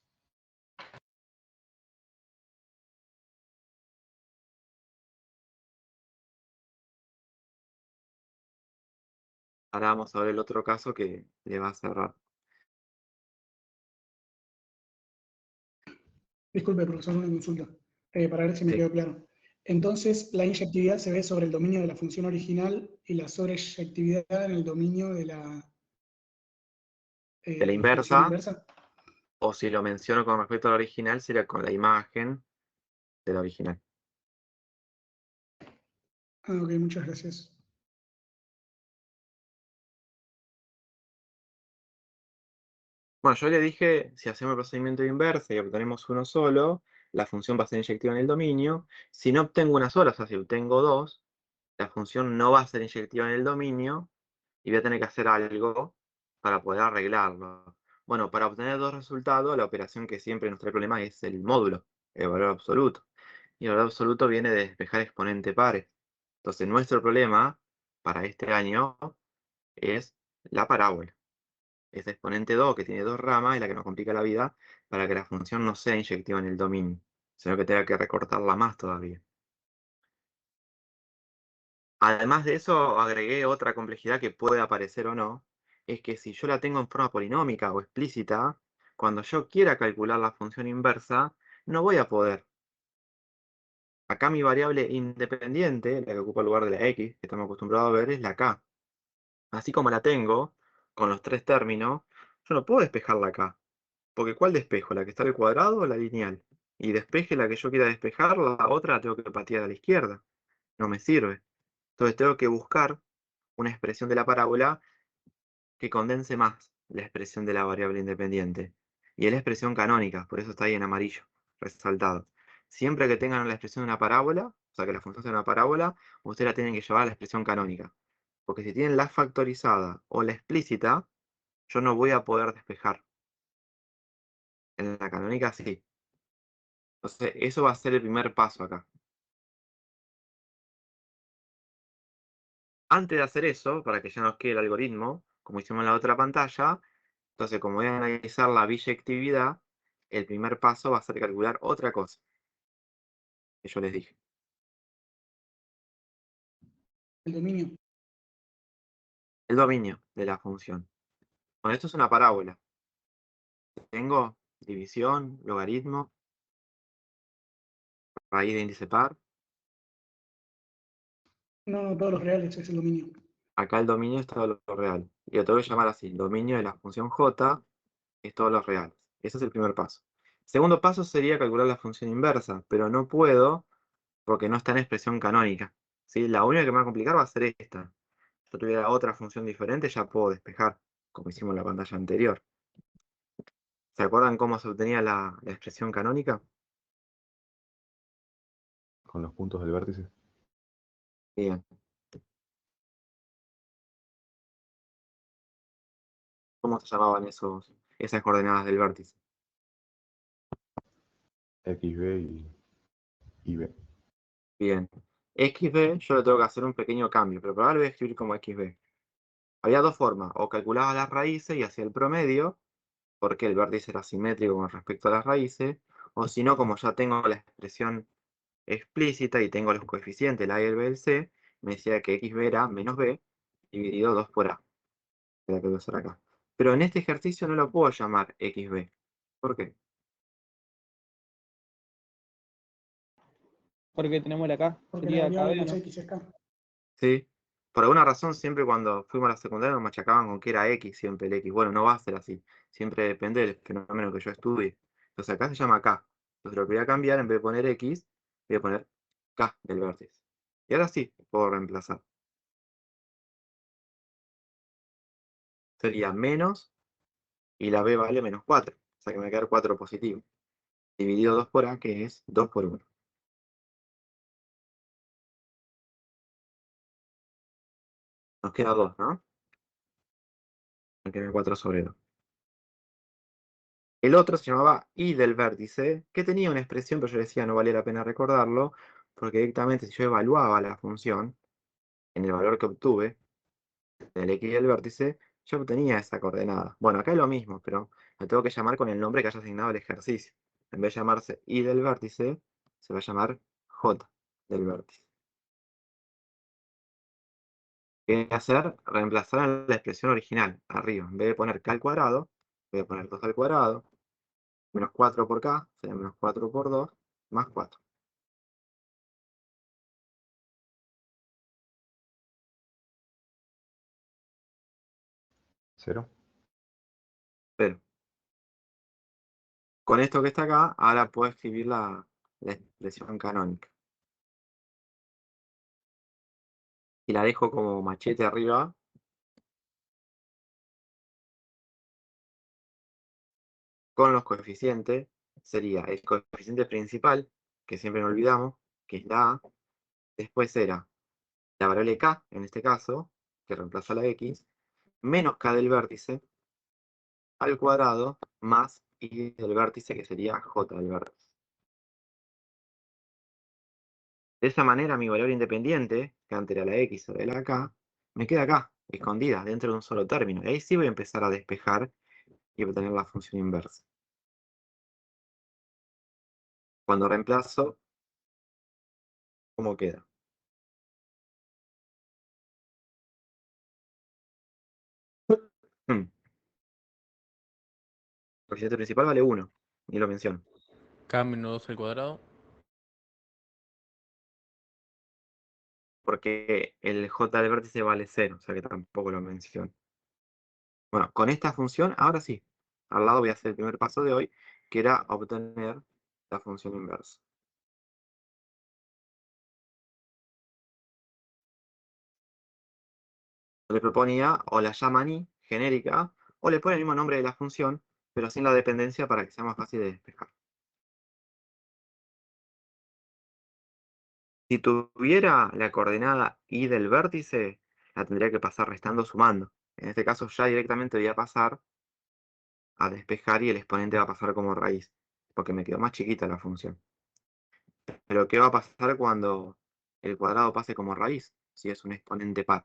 S2: Ahora vamos a ver el otro caso que le va a cerrar.
S4: Disculpe, profesor, una consulta, para ver si me
S2: Sí.
S4: quedó claro. Entonces, la inyectividad se ve sobre el dominio de la función original y la sobreyectividad en el dominio de la
S2: De la
S4: función
S2: inversa,
S4: inversa.
S2: o si lo menciono con respecto al original, sería con la imagen del original.
S4: Ah, ok, muchas gracias.
S2: Bueno, yo le dije, si hacemos el procedimiento inverso y obtenemos uno solo, la función va a ser inyectiva en el dominio. Si no obtengo una sola, o sea, si obtengo dos, la función no va a ser inyectiva en el dominio y voy a tener que hacer algo para poder arreglarlo. Bueno, para obtener dos resultados, la operación que siempre nos trae problema es el módulo, el valor absoluto. Y el valor absoluto viene de despejar exponente pares. Entonces, nuestro problema para este año es la parábola. Es exponente 2 que tiene dos ramas y la que nos complica la vida para que la función no sea inyectiva en el dominio, sino que tenga que recortarla más todavía. Además de eso, agregué otra complejidad que puede aparecer o no, es que si yo la tengo en forma polinómica o explícita, cuando yo quiera calcular la función inversa, no voy a poder. Acá mi variable independiente, la que ocupa el lugar de la x, que estamos acostumbrados a ver, es la k. Así como la tengo, con los tres términos, yo no puedo despejarla acá. Porque ¿cuál despejo? ¿La que está al cuadrado o la lineal? Y despeje la que yo quiera despejar, la otra la tengo que patear a la izquierda. No me sirve. Entonces tengo que buscar una expresión de la parábola que condense más la expresión de la variable independiente. Y es la expresión canónica, por eso está ahí en amarillo, resaltado. Siempre que tengan la expresión de una parábola, o sea que la función sea una parábola, ustedes la tienen que llevar a la expresión canónica. Porque si tienen la factorizada o la explícita, yo no voy a poder despejar. En la canónica sí. Entonces, eso va a ser el primer paso acá. Antes de hacer eso, para que ya nos quede el algoritmo, como hicimos en la otra pantalla, entonces como voy a analizar la biyectividad, el primer paso va a ser calcular otra cosa que yo les dije.
S4: El dominio.
S2: El dominio de la función. Bueno, esto es una parábola. Tengo división, logaritmo, raíz de índice par.
S4: No, todos los reales es el dominio.
S2: Acá el dominio es todo lo real. Y lo tengo que llamar así. El dominio de la función j es todos los reales. Ese es el primer paso. Segundo paso sería calcular la función inversa, pero no puedo porque no está en expresión canónica. ¿Sí? La única que me va a complicar va a ser esta. Si yo tuviera otra función diferente, ya puedo despejar, como hicimos en la pantalla anterior. ¿Se acuerdan cómo se obtenía la expresión canónica?
S7: Con los puntos del vértice.
S2: Bien. ¿Cómo se llamaban esas coordenadas del vértice?
S7: XB y B.
S2: Bien. XB, yo le tengo que hacer un pequeño cambio, pero ahora lo voy a escribir como XB. Había dos formas, o calculaba las raíces y hacía el promedio, porque el vértice era simétrico con respecto a las raíces, o si no, como ya tengo la expresión explícita y tengo los coeficientes, el A y el B y el C, me decía que XB era menos B dividido 2 por A, que es la que voy a hacer acá. Pero en este ejercicio no lo puedo llamar XB. ¿Por qué?
S5: Porque tenemos la K.
S4: Porque la
S5: Sería
S4: variable
S5: KB,
S4: más
S5: ¿no?
S4: X es K.
S2: Sí. Por alguna razón, siempre cuando fuimos a la secundaria nos machacaban con que era X siempre el X. Bueno, no va a ser así. Siempre depende del fenómeno que yo estudie. Entonces acá se llama K. Entonces lo que voy a cambiar, en vez de poner X, voy a poner K del vértice. Y ahora sí, puedo reemplazar. Sería menos, y la B vale menos 4. O sea que me va a quedar 4 positivo. Dividido 2 por A, que es 2 por 1. Nos queda 2, ¿no? Me queda 4 sobre 2. El otro se llamaba I del vértice, que tenía una expresión, pero yo decía no valía la pena recordarlo, porque directamente si yo evaluaba la función, en el valor que obtuve del X del vértice, yo obtenía esa coordenada. Bueno, acá es lo mismo, pero lo tengo que llamar con el nombre que haya asignado el ejercicio. En vez de llamarse I del vértice, se va a llamar J del vértice. ¿Qué voy a hacer? Reemplazar en la expresión original, arriba. En vez de poner k al cuadrado, voy a poner 2 al cuadrado, menos 4 por k, sería menos 4 por 2, más 4.
S7: ¿Cero?
S2: Pero con esto que está acá, ahora puedo escribir la expresión canónica. Y la dejo como machete arriba. Con los coeficientes, sería el coeficiente principal, que siempre no olvidamos, que es la A. Después era la variable k, en este caso, que reemplaza la x, menos k del vértice, al cuadrado, más y del vértice, que sería j del vértice. De esa manera, mi variable independiente, que antes era la x o de la k, me queda acá, escondida, dentro de un solo término. Y ahí sí voy a empezar a despejar y obtener la función inversa. Cuando reemplazo, ¿cómo queda? El coeficiente principal vale 1, ni lo menciono.
S3: K menos 2 al cuadrado.
S2: Porque el j del vértice vale 0, o sea que tampoco lo menciono. Bueno, con esta función, ahora sí, al lado voy a hacer el primer paso de hoy, que era obtener la función inversa. le proponía o la llaman i, genérica, o le pone el mismo nombre de la función, pero sin la dependencia para que sea más fácil de despejar. Si tuviera la coordenada i del vértice, la tendría que pasar restando o sumando. En este caso ya directamente voy a pasar a despejar y el exponente va a pasar como raíz, porque me quedó más chiquita la función. Pero ¿qué va a pasar cuando el cuadrado pase como raíz? Si es un exponente par.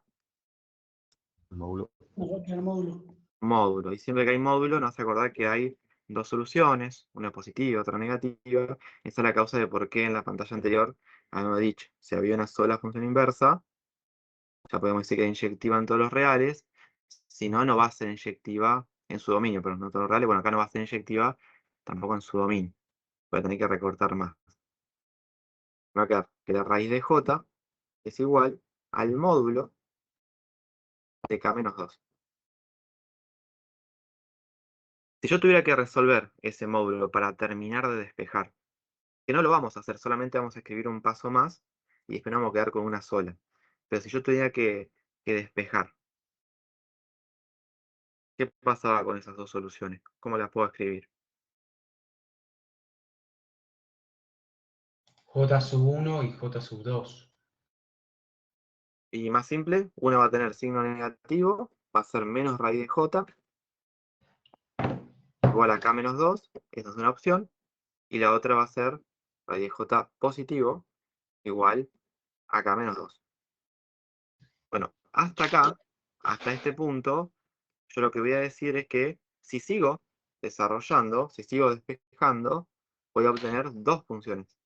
S7: El módulo.
S4: Nos va a quedar módulo.
S2: Módulo. Y siempre que hay módulo, nos hace acordar que hay dos soluciones, una positiva, otra negativa. Esa es la causa de por qué en la pantalla anterior habíamos dicho, si había una sola función inversa, ya podemos decir que es inyectiva en todos los reales. Si no, no va a ser inyectiva en su dominio, pero no en todos los reales. Bueno, acá no va a ser inyectiva tampoco en su dominio. Voy a tener que recortar más. Va a quedar que la raíz de j es igual al módulo de k menos 2. Si yo tuviera que resolver ese módulo para terminar de despejar, que no lo vamos a hacer, solamente vamos a escribir un paso más y después nos vamos a quedar con una sola. Pero si yo tuviera que despejar, ¿qué pasaba con esas dos soluciones? ¿Cómo las puedo escribir?
S1: J sub 1 y J sub 2.
S2: Y más simple, una va a tener signo negativo, va a ser menos raíz de j, igual a k menos 2, esa es una opción, y la otra va a ser raíz de j positivo, igual a k menos 2. Bueno, hasta acá, hasta este punto, yo lo que voy a decir es que si sigo desarrollando, si sigo despejando, voy a obtener dos funciones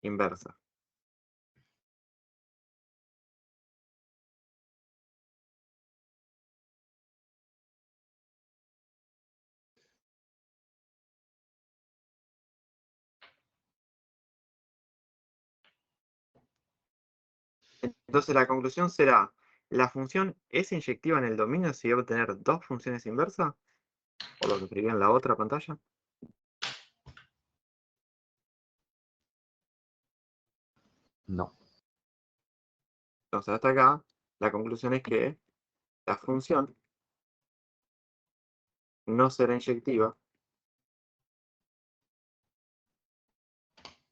S2: inversas. Entonces la conclusión será, ¿la función es inyectiva en el dominio si voy a obtener dos funciones inversas? Por lo que escribí en la otra pantalla.
S7: No.
S2: Entonces hasta acá, la conclusión es que la función no será inyectiva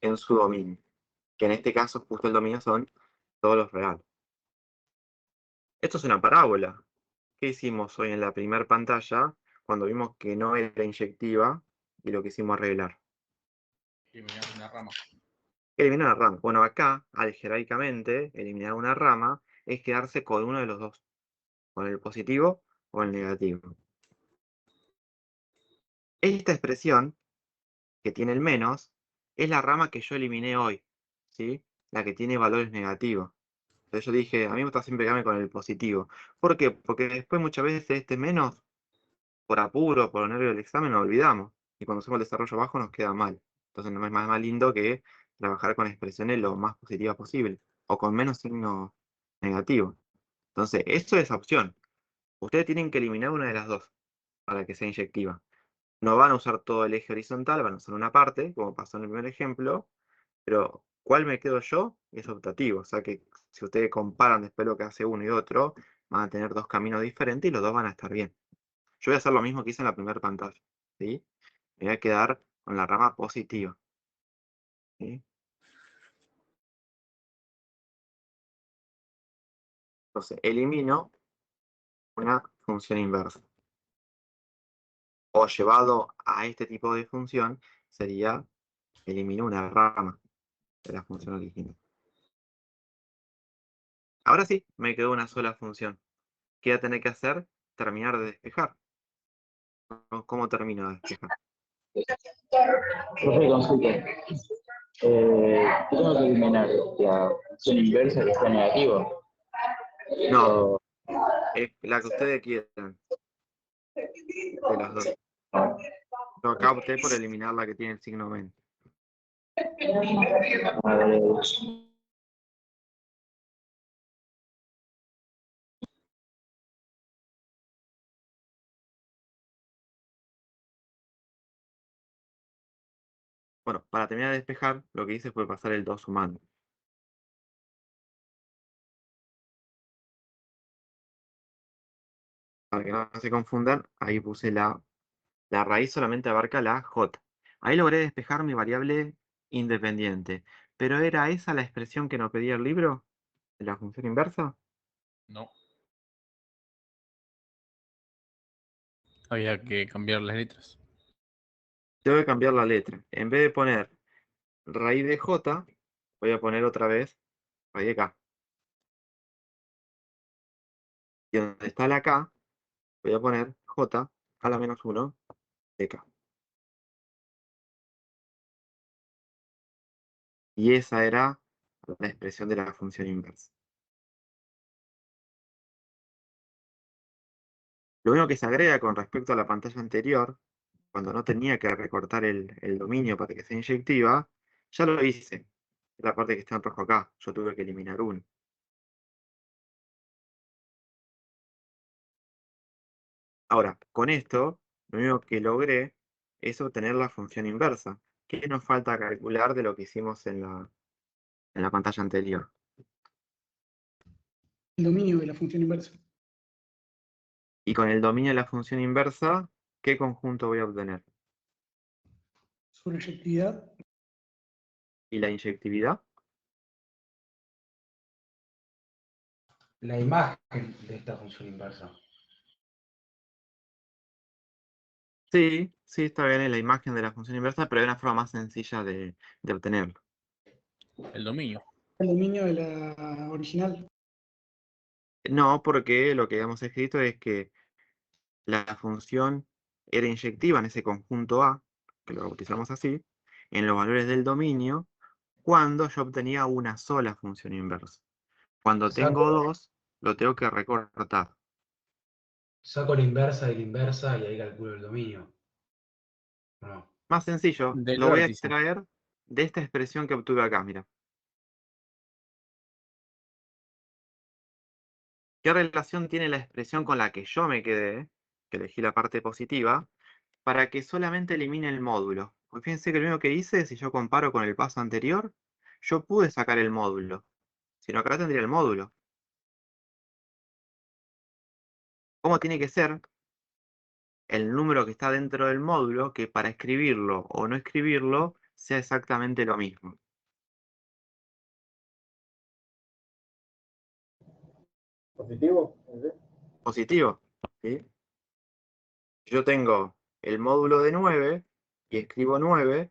S2: en su dominio. Que en este caso, justo el dominio son todos los reales. Esto es una parábola. ¿Qué hicimos hoy en la primera pantalla cuando vimos que no era inyectiva y lo quisimos arreglar?
S3: Eliminar una rama.
S2: Eliminar una rama. Bueno, acá, algebraicamente, eliminar una rama es quedarse con uno de los dos, con el positivo o el negativo. Esta expresión, que tiene el menos, es la rama que yo eliminé hoy, ¿sí? La que tiene valores negativos. Entonces yo dije, a mí me gusta siempre quedarme con el positivo. ¿Por qué? Porque después muchas veces este menos, por apuro, por nervio del examen, lo olvidamos. Y cuando hacemos el desarrollo bajo nos queda mal. Entonces no es más lindo que trabajar con expresiones lo más positivas posible. O con menos signo negativo. Entonces, esto es opción. Ustedes tienen que eliminar una de las dos para que sea inyectiva. No van a usar todo el eje horizontal, van a usar una parte, como pasó en el primer ejemplo, pero ¿cuál me quedo yo? Es optativo. O sea que si ustedes comparan después lo que hace uno y otro, van a tener dos caminos diferentes y los dos van a estar bien. Yo voy a hacer lo mismo que hice en la primera pantalla, ¿sí? Me voy a quedar con la rama positiva, ¿sí? Entonces, elimino una función inversa. O llevado a este tipo de función, sería elimino una rama de la función original. Ahora sí, me quedó una sola función. ¿Qué voy a tener que hacer? Terminar de despejar. ¿Cómo termino de despejar?
S8: Profe, consulta. Tengo que eliminar la función inversa que está negativa.
S2: No, es la que ustedes quieran, de las dos. Yo acá opté por eliminar la que tiene el signo menos. Bueno, para terminar de despejar, lo que hice fue pasar el 2 sumando. Para que no se confundan, ahí puse la raíz solamente abarca la j. Ahí logré despejar mi variable independiente. ¿Pero era esa la expresión que nos pedía el libro? ¿De la función inversa?
S3: No. Había que cambiar las letras.
S2: Tengo que cambiar la letra. En vez de poner raíz de j, voy a poner otra vez raíz de k. Y donde está la k, voy a poner j a la menos 1 de k. Y esa era la expresión de la función inversa. Lo único que se agrega con respecto a la pantalla anterior, cuando no tenía que recortar el dominio para que sea inyectiva, ya lo hice. La parte que está en rojo acá, yo tuve que eliminar uno. Ahora, con esto, lo único que logré es obtener la función inversa. ¿Qué nos falta calcular de lo que hicimos en la pantalla anterior?
S4: El dominio de la función inversa.
S2: Y con el dominio de la función inversa, ¿qué conjunto voy a obtener?
S4: Su proyectividad.
S2: ¿Y la inyectividad?
S1: La imagen de esta función inversa.
S2: Sí, sí, está bien, es la imagen de la función inversa, pero hay una forma más sencilla de obtenerlo.
S3: El dominio.
S4: El dominio de la original.
S2: No, porque lo que habíamos escrito es que la función era inyectiva en ese conjunto A, que lo bautizamos así, en los valores del dominio, cuando yo obtenía una sola función inversa. Cuando tengo
S1: Saco,
S2: dos, lo tengo que recortar.
S1: saco la inversa de la inversa y ahí calculo el dominio. No.
S2: Más sencillo,
S3: Del
S2: lo voy a
S3: vértice.
S2: extraer de esta expresión que obtuve acá, mira. ¿Qué relación tiene la expresión con la que yo me quedé, que elegí la parte positiva, para que solamente elimine el módulo? Pues fíjense que lo único que hice, si yo comparo con el paso anterior, yo pude sacar el módulo. Si no, acá tendría el módulo. ¿Cómo tiene que ser el número que está dentro del módulo que para escribirlo o no escribirlo sea exactamente lo mismo?
S8: ¿Positivo?
S2: Positivo, ¿sí? Yo tengo el módulo de 9 y escribo 9,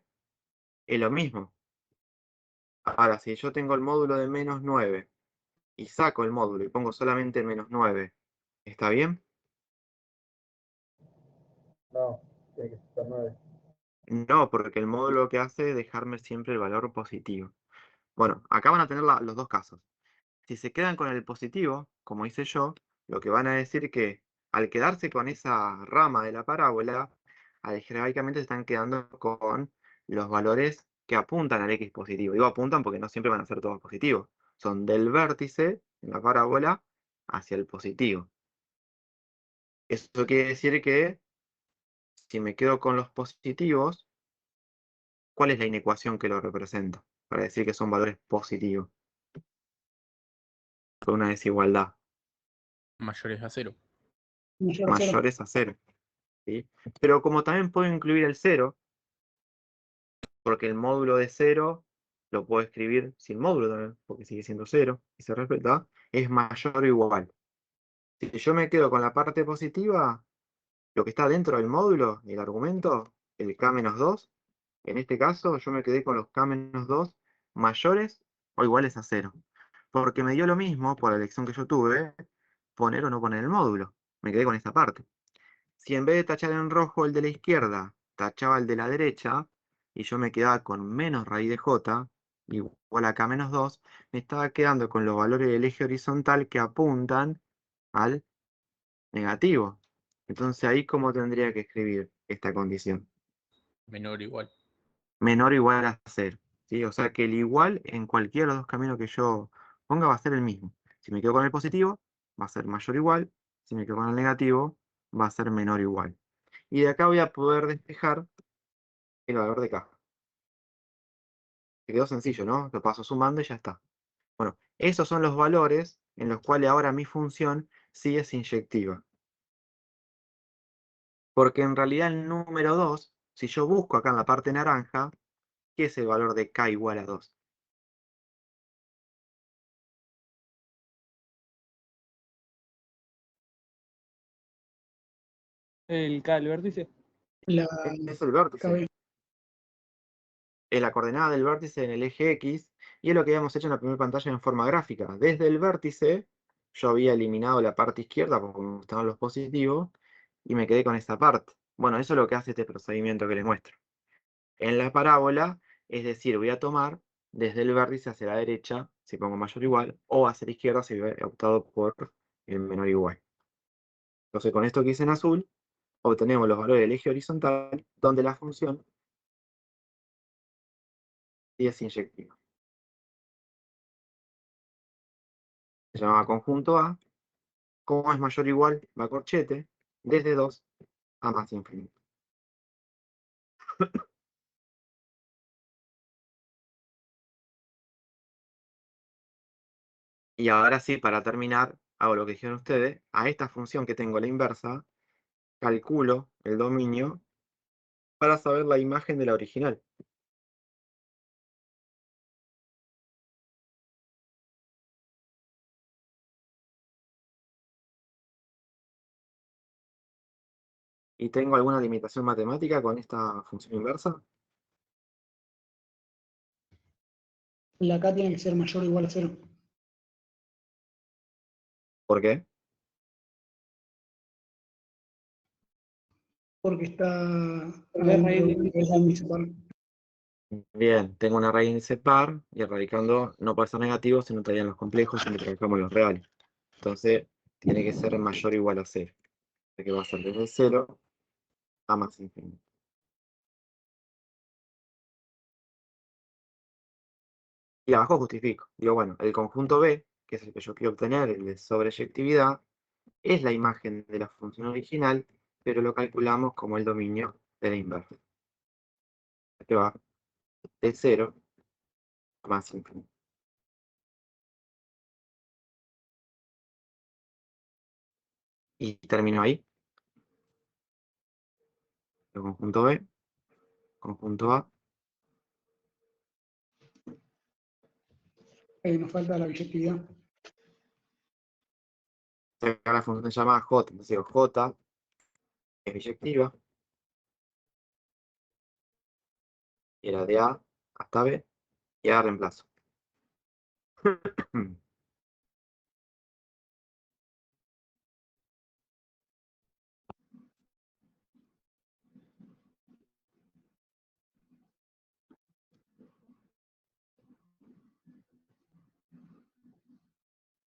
S2: es lo mismo. Ahora, si yo tengo el módulo de menos 9 y saco el módulo y pongo solamente menos 9, ¿está bien?
S8: No, tiene que ser 9.
S2: No, porque el módulo lo que hace es dejarme siempre el valor positivo. Bueno, acá van a tener los dos casos. Si se quedan con el positivo, como hice yo, lo que van a decir que al quedarse con esa rama de la parábola, algebraicamente se están quedando con los valores que apuntan al x positivo. Digo apuntan porque no siempre van a ser todos positivos. Son del vértice en la parábola hacia el positivo. Eso quiere decir que si me quedo con los positivos, ¿cuál es la inecuación que lo representa? Para decir que son valores positivos. Con una desigualdad.
S3: Mayores a 0.
S4: Mayor a 0.
S2: Mayores a 0. ¿Sí? Pero como también puedo incluir el 0, porque el módulo de 0 lo puedo escribir sin módulo también, porque sigue siendo 0 y se respeta, es mayor o igual. Si yo me quedo con la parte positiva, lo que está dentro del módulo, el argumento, el k-2, en este caso yo me quedé con los k-2 mayores o iguales a 0. Porque me dio lo mismo, por la elección que yo tuve, poner o no poner el módulo. Me quedé con esta parte. Si en vez de tachar en rojo el de la izquierda, tachaba el de la derecha, y yo me quedaba con menos raíz de j, igual a k-2, me estaba quedando con los valores del eje horizontal que apuntan al negativo. Entonces ahí, ¿cómo tendría que escribir esta condición?
S3: Menor o igual.
S2: Menor o igual a 0. ¿Sí? O sea que el igual en cualquiera de los dos caminos que yo ponga va a ser el mismo. Si me quedo con el positivo, va a ser mayor o igual. Si me quedo con el negativo, va a ser menor o igual. Y de acá voy a poder despejar el valor de k. Que quedó sencillo, ¿no? Lo paso sumando y ya está. Bueno, esos son los valores en los cuales ahora mi función sí es inyectiva. Porque en realidad el número 2, si yo busco acá en la parte naranja, ¿qué es el valor de k igual a 2?
S5: El K, el vértice.
S4: La
S2: Es el vértice.
S4: KB.
S2: Es la coordenada del vértice en el eje X, y es lo que habíamos hecho en la primera pantalla en forma gráfica. Desde el vértice, yo había eliminado la parte izquierda porque me gustaban los positivos, y me quedé con esta parte. Bueno, eso es lo que hace este procedimiento que les muestro. En la parábola, es decir, voy a tomar desde el vértice hacia la derecha, si pongo mayor o igual, o hacia la izquierda si he optado por el menor o igual. Entonces, con esto que hice en azul, obtenemos los valores del eje horizontal, donde la función es inyectiva. Se llama conjunto A. Como es mayor o igual, va a corchete, desde 2 a más infinito. Y ahora sí, para terminar, hago lo que dijeron ustedes. A esta función que tengo a la inversa, calculo el dominio para saber la imagen de la original. ¿Y tengo alguna limitación matemática con esta función inversa?
S4: La K tiene que ser mayor o igual a 0.
S2: ¿Por qué?
S4: Porque está
S5: La raíz
S4: adentro
S5: de
S4: del
S5: índice par.
S4: índice par.
S2: Bien, tengo una raíz índice par, y radicando no puede ser negativo si no estarían los complejos, siempre trabajamos los reales. Entonces, tiene que ser mayor o igual a 0. Así que va a ser desde 0 a más infinito. Y abajo justifico. Digo, bueno, el conjunto B, que es el que yo quiero obtener, el de sobreyectividad, es la imagen de la función original, pero lo calculamos como el dominio de la inversa. Que va de 0 a más infinito. Y termino ahí. El conjunto B, conjunto A.
S4: Nos falta la biyectividad.
S2: Acá la función se llama J, entonces digo J es biyectiva, y era de A hasta B, y ahora reemplazo.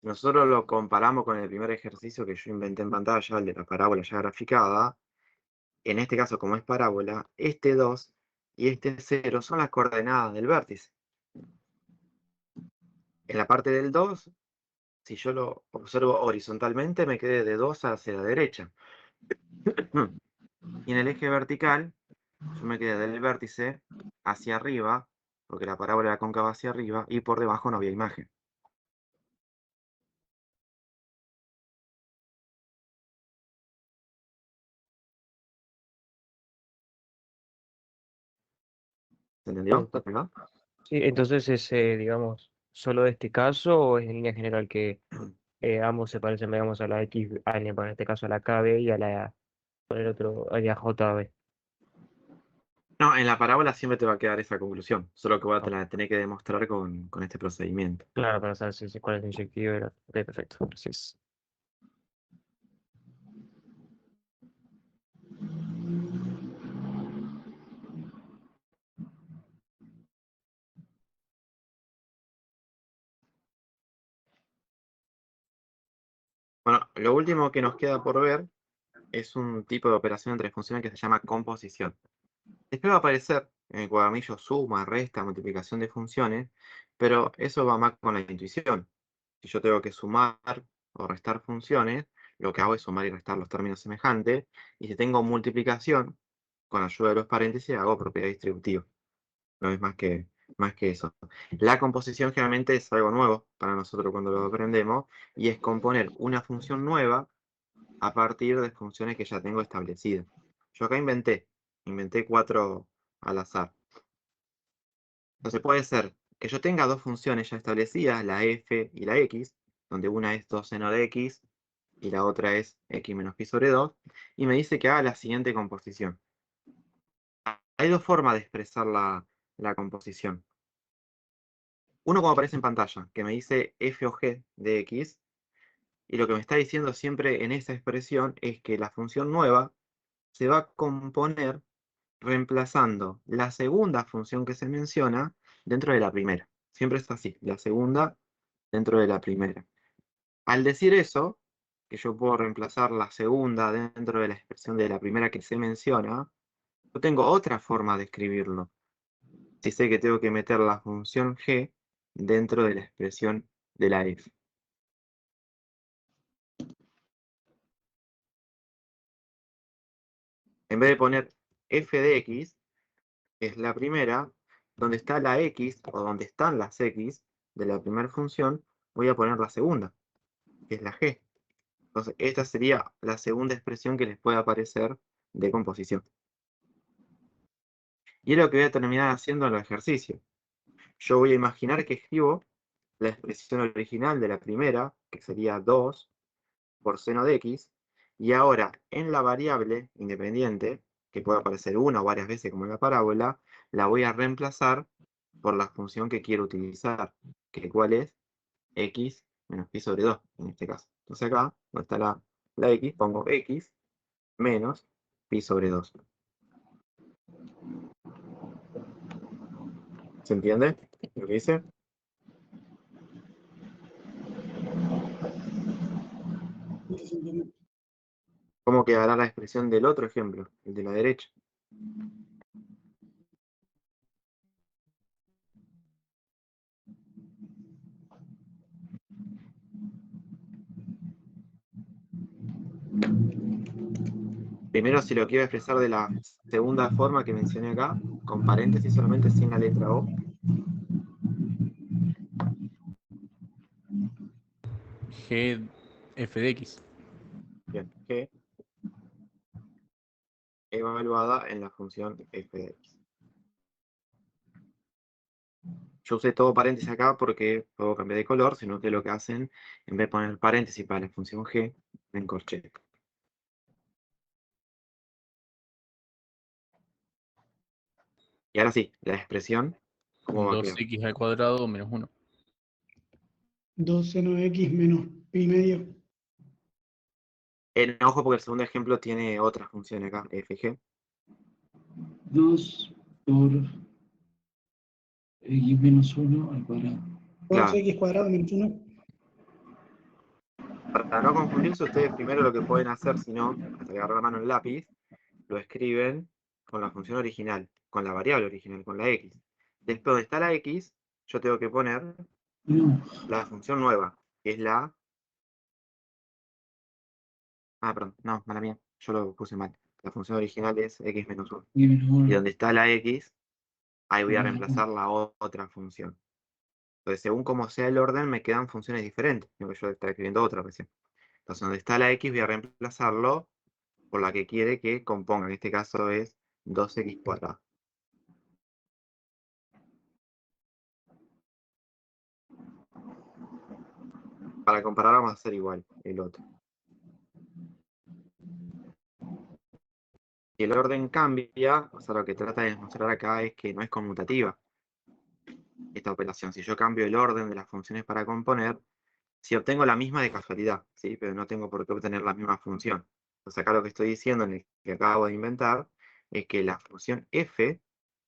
S2: Nosotros lo comparamos con el primer ejercicio que yo inventé en pantalla, el de la parábola ya graficada. En este caso, como es parábola, este 2 y este 0 son las coordenadas del vértice. En la parte del 2, si yo lo observo horizontalmente, me quedé de 2 hacia la derecha. Y en el eje vertical, yo me quedé del vértice hacia arriba, porque la parábola era cóncava hacia arriba, y por debajo no había imagen. ¿Se entendió?
S6: Ento-
S2: ¿Verdad?
S6: Sí, entonces es, digamos, solo de este caso o es en línea general que ambos se parecen, digamos, a la X, en este caso a la KB y a la, por el otro, a la JB.
S2: No, en la parábola siempre te va a quedar esa conclusión, solo que voy a tener que demostrar con este procedimiento.
S6: Claro, para saber cuál es el inyectivo. Ok, perfecto, gracias.
S2: Bueno, lo último que nos queda por ver es un tipo de operación entre funciones que se llama composición. Después va a aparecer en el cuadernillo suma, resta, multiplicación de funciones, pero eso va más con la intuición. Si yo tengo que sumar o restar funciones, lo que hago es sumar y restar los términos semejantes, y si tengo multiplicación, con ayuda de los paréntesis, hago propiedad distributiva. No es más que eso. La composición generalmente es algo nuevo para nosotros cuando lo aprendemos, y es componer una función nueva a partir de funciones que ya tengo establecidas. Yo acá inventé 4 al azar. Entonces puede ser que yo tenga dos funciones ya establecidas, la f y la x, donde una es 2 seno de x y la otra es x menos pi sobre 2, y me dice que haga la siguiente composición. Hay dos formas de expresar la composición. Uno como aparece en pantalla, que me dice f o g de x, y lo que me está diciendo siempre en esa expresión es que la función nueva se va a componer reemplazando la segunda función que se menciona dentro de la primera. Siempre es así, la segunda dentro de la primera. Al decir eso, que yo puedo reemplazar la segunda dentro de la expresión de la primera que se menciona, yo tengo otra forma de escribirlo. Si sé que tengo que meter la función g dentro de la expresión de la f. En vez de poner f de x, que es la primera, donde está la x, o donde están las x de la primera función, voy a poner la segunda, que es la g. Entonces, esta sería la segunda expresión que les puede aparecer de composición. Y es lo que voy a terminar haciendo en el ejercicio. Yo voy a imaginar que escribo la expresión original de la primera, que sería 2 por seno de x, y ahora en la variable independiente, que puede aparecer una o varias veces como en la parábola, la voy a reemplazar por la función que quiero utilizar, que cuál es x menos pi sobre 2, en este caso. Entonces acá, donde está la x, pongo x menos pi sobre 2. ¿Se entiende lo que dice? ¿Cómo quedará la expresión del otro ejemplo, el de la derecha? Primero, si lo quiero expresar de la segunda forma que mencioné acá, con paréntesis solamente sin la letra O.
S3: G f de x.
S2: Bien, G evaluada en la función f de x. Yo usé todo paréntesis acá porque puedo cambiar de color, sino que lo que hacen, en vez de poner paréntesis para la función G, me encorché. Y ahora sí, la expresión, ¿cómo va a quedar?
S3: 2x al cuadrado menos 1.
S4: 2 seno de x menos pi medio.
S2: Ojo porque el segundo ejemplo tiene otra función acá, fg.
S9: 2 por x menos 1 al cuadrado.
S4: 2x cuadrado menos 1.
S2: Para no confundirse, ustedes primero lo que pueden hacer, si no, hasta que agarrar la mano el lápiz, lo escriben con la función original, con la variable original, con la x. Después, donde está la x, yo tengo que poner
S9: No,
S2: la función nueva, que es la... Ah, perdón, no, mala mía, yo lo puse mal. La función original es x menos 1.
S9: y menos
S2: Y
S9: 1.
S2: donde está la x, ahí voy a reemplazar la otra función. Entonces, según como sea el orden, me quedan funciones diferentes. Tengo que yo estar escribiendo otra recién. Entonces, donde está la x, voy a reemplazarlo por la que quiere que componga. En este caso es 2x cuadrado. Para comparar vamos a hacer igual el otro. Si el orden cambia, o sea, lo que trata de demostrar acá es que no es conmutativa esta operación. Si yo cambio el orden de las funciones para componer, si obtengo la misma de casualidad, ¿sí? Pero no tengo por qué obtener la misma función. Entonces acá lo que estoy diciendo en el que acabo de inventar es que la función f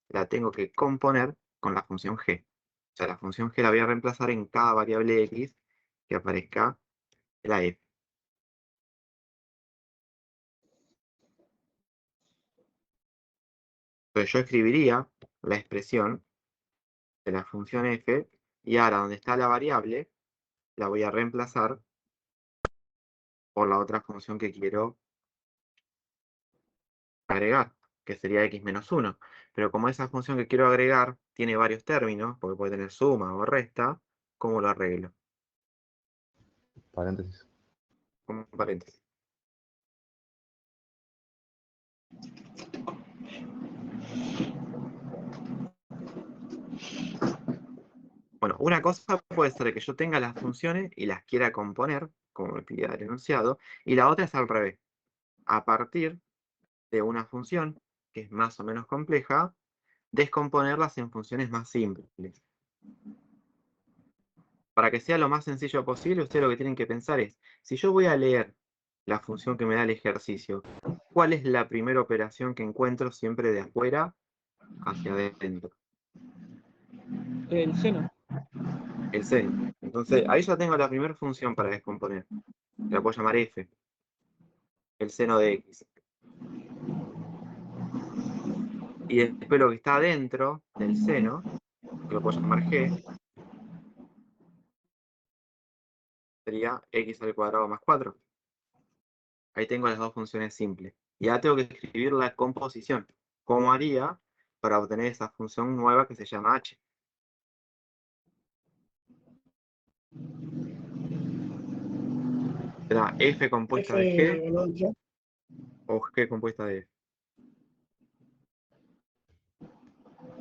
S2: la tengo que componer con la función g. O sea, la función g la voy a reemplazar en cada variable x que aparezca en la f. Entonces yo escribiría la expresión de la función f y ahora donde está la variable la voy a reemplazar por la otra función que quiero agregar, que sería x menos 1. Pero como esa función que quiero agregar tiene varios términos, porque puede tener suma o resta, ¿cómo lo arreglo?
S7: Paréntesis.
S2: Como un paréntesis. Bueno, una cosa puede ser que yo tenga las funciones y las quiera componer, como me pide el enunciado, y la otra es al revés. A partir de una función, que es más o menos compleja, descomponerlas en funciones más simples. Para que sea lo más sencillo posible, ustedes lo que tienen que pensar es, si yo voy a leer la función que me da el ejercicio, ¿cuál es la primera operación que encuentro siempre de afuera hacia adentro?
S5: El seno.
S2: El seno. Entonces, ahí ya tengo la primera función para descomponer. La puedo llamar f. El seno de x. Y después lo que está dentro del seno, que lo puedo llamar g, sería x al cuadrado más 4. Ahí tengo las dos funciones simples. Y ahora tengo que escribir la composición. ¿Cómo haría para obtener esa función nueva que se llama h? ¿Será f compuesta de g
S4: evaluado en G.
S2: o g compuesta de f?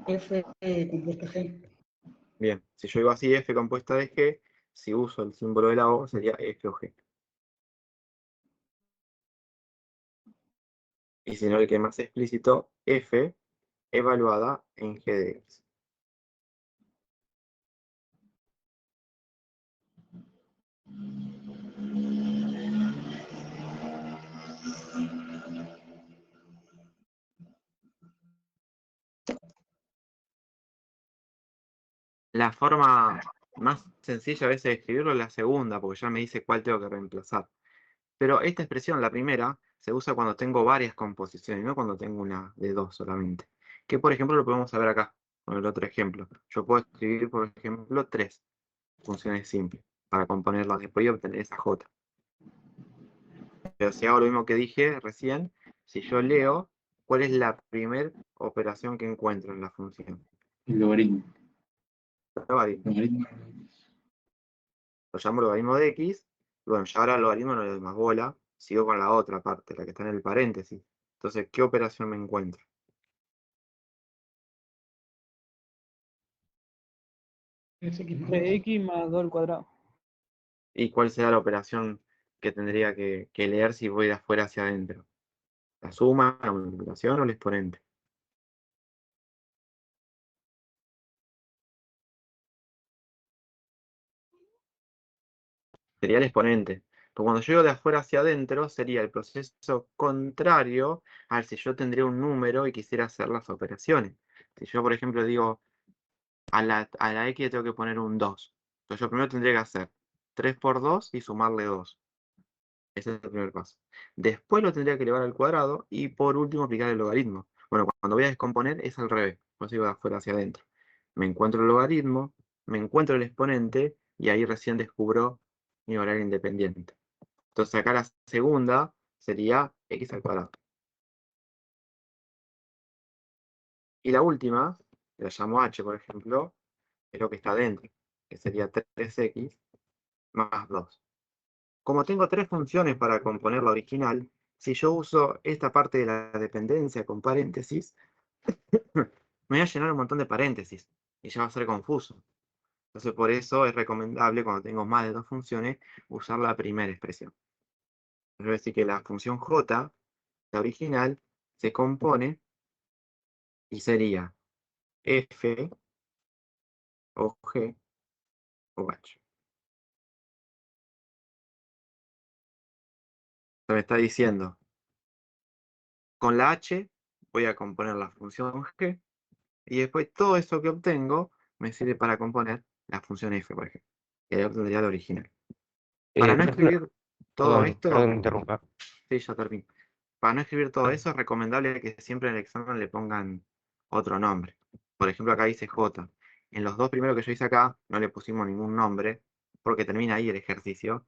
S4: F compuesta G.
S2: Bien, si yo digo así f compuesta de g, si uso el símbolo de la o, sería f o g. Y si no, el que es más explícito, f evaluada en g de x. La forma más sencilla a veces de escribirlo es la segunda, porque ya me dice cuál tengo que reemplazar. Pero esta expresión, la primera, se usa cuando tengo varias composiciones, no cuando tengo una de dos solamente. Que por ejemplo lo podemos ver acá, con el otro ejemplo. Yo puedo escribir, por ejemplo, 3 funciones simples para componerlas después y obtener esa j. Pero si hago lo mismo que dije recién, si yo leo, ¿cuál es la primera operación que encuentro en la función?
S9: El logaritmo.
S2: Logaritmo.
S9: Logaritmo.
S2: Lo llamo logaritmo de x. Y bueno, ya ahora el logaritmo no le doy más bola. Sigo con la otra parte, la que está en el paréntesis. Entonces, ¿qué operación me encuentro?
S4: Es X más 2.
S5: 3x más 2 al cuadrado.
S2: ¿Y cuál será la operación que tendría que leer si voy de afuera hacia adentro? ¿La suma, la multiplicación o el exponente? Sería el exponente. Pero cuando yo digo de afuera hacia adentro, sería el proceso contrario al si yo tendría un número y quisiera hacer las operaciones. Si yo, por ejemplo, digo a la x le tengo que poner un 2. Entonces yo primero tendría que hacer 3 por 2 y sumarle 2. Ese es el primer paso. Después lo tendría que elevar al cuadrado y por último aplicar el logaritmo. Bueno, cuando voy a descomponer es al revés. Pues digo de afuera hacia adentro. Me encuentro el logaritmo, me encuentro el exponente y ahí recién descubro mi horario independiente. Entonces acá la segunda sería x al cuadrado. Y la última, que la llamo h, por ejemplo, es lo que está dentro, que sería 3x más 2. Como tengo tres funciones para componer la original, si yo uso esta parte de la dependencia con paréntesis, me voy a llenar un montón de paréntesis y ya va a ser confuso. Entonces por eso es recomendable cuando tengo más de dos funciones usar la primera expresión. Es decir que la función j, la original, se compone y sería f o g o h. Se me está diciendo, con la h voy a componer la función g y después todo eso que obtengo me sirve para componer la función f, por ejemplo. Y ahí obtendría la original. Para no escribir todo
S6: Perdón, perdón que
S2: esto,
S6: me interrumpa.
S2: sí, ya termino. Para no escribir todo eso, es recomendable que siempre en el examen le pongan otro nombre. Por ejemplo, acá dice J. En los dos primeros que yo hice acá, no le pusimos ningún nombre, porque termina ahí el ejercicio.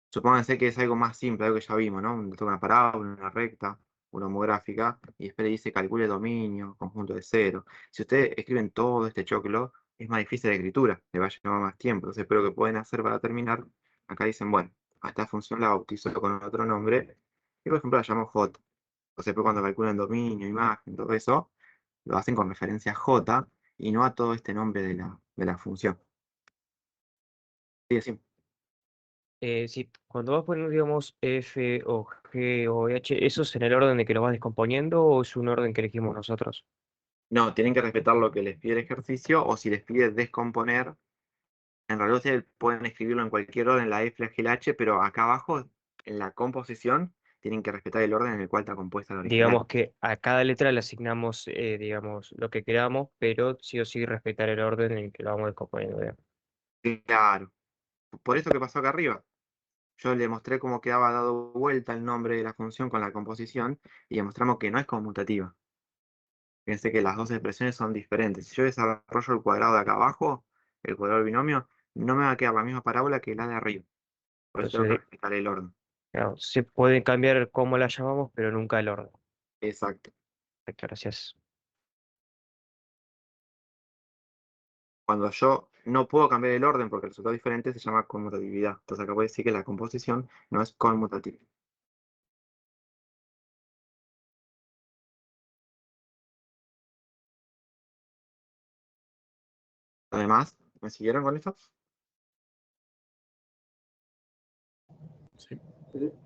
S2: Supónganse que es algo más simple, algo que ya vimos, ¿no? Una parábola, una recta, una homográfica, y después le dice calcule dominio, conjunto de cero. Si ustedes escriben todo este choclo, es más difícil la escritura, le va a llevar más tiempo. Entonces, pero lo que pueden hacer para terminar, acá dicen, bueno, a esta función la bautizo con otro nombre, y por ejemplo la llamo J. Entonces, después cuando calculan dominio, imagen, todo eso, lo hacen con referencia a J, y no a todo este nombre de la función. Sí, sí.
S6: Sí, cuando vas poniendo, digamos, F o G o H, ¿eso es en el orden de que lo vas descomponiendo o es un orden que elegimos nosotros?
S2: No, tienen que respetar lo que les pide el ejercicio, o si les pide descomponer, en realidad ustedes pueden escribirlo en cualquier orden, la F, la G, la H, pero acá abajo, en la composición, tienen que respetar el orden en el cual está compuesta la original.
S6: Digamos que a cada letra le asignamos, digamos, lo que queramos, pero sí o sí respetar el orden en el que lo vamos descomponiendo, digamos.
S2: Claro. Por eso que pasó acá arriba. Yo le mostré cómo quedaba dado vuelta el nombre de la función con la composición y demostramos que no es conmutativa. Fíjense que las dos expresiones son diferentes. Si yo desarrollo el cuadrado de acá abajo, el cuadrado del binomio, no me va a quedar la misma parábola que la de arriba. Por eso tengo que
S6: Entonces,
S2: respetar el orden.
S6: digamos, se puede cambiar cómo la llamamos, pero nunca el orden.
S2: Exacto.
S6: Perfecto, gracias.
S2: Cuando yo no puedo cambiar el orden porque el resultado es diferente, se llama conmutatividad. Entonces acá voy a decir que la composición no es conmutativa. Además, ¿me siguieron con esto?
S3: Sí.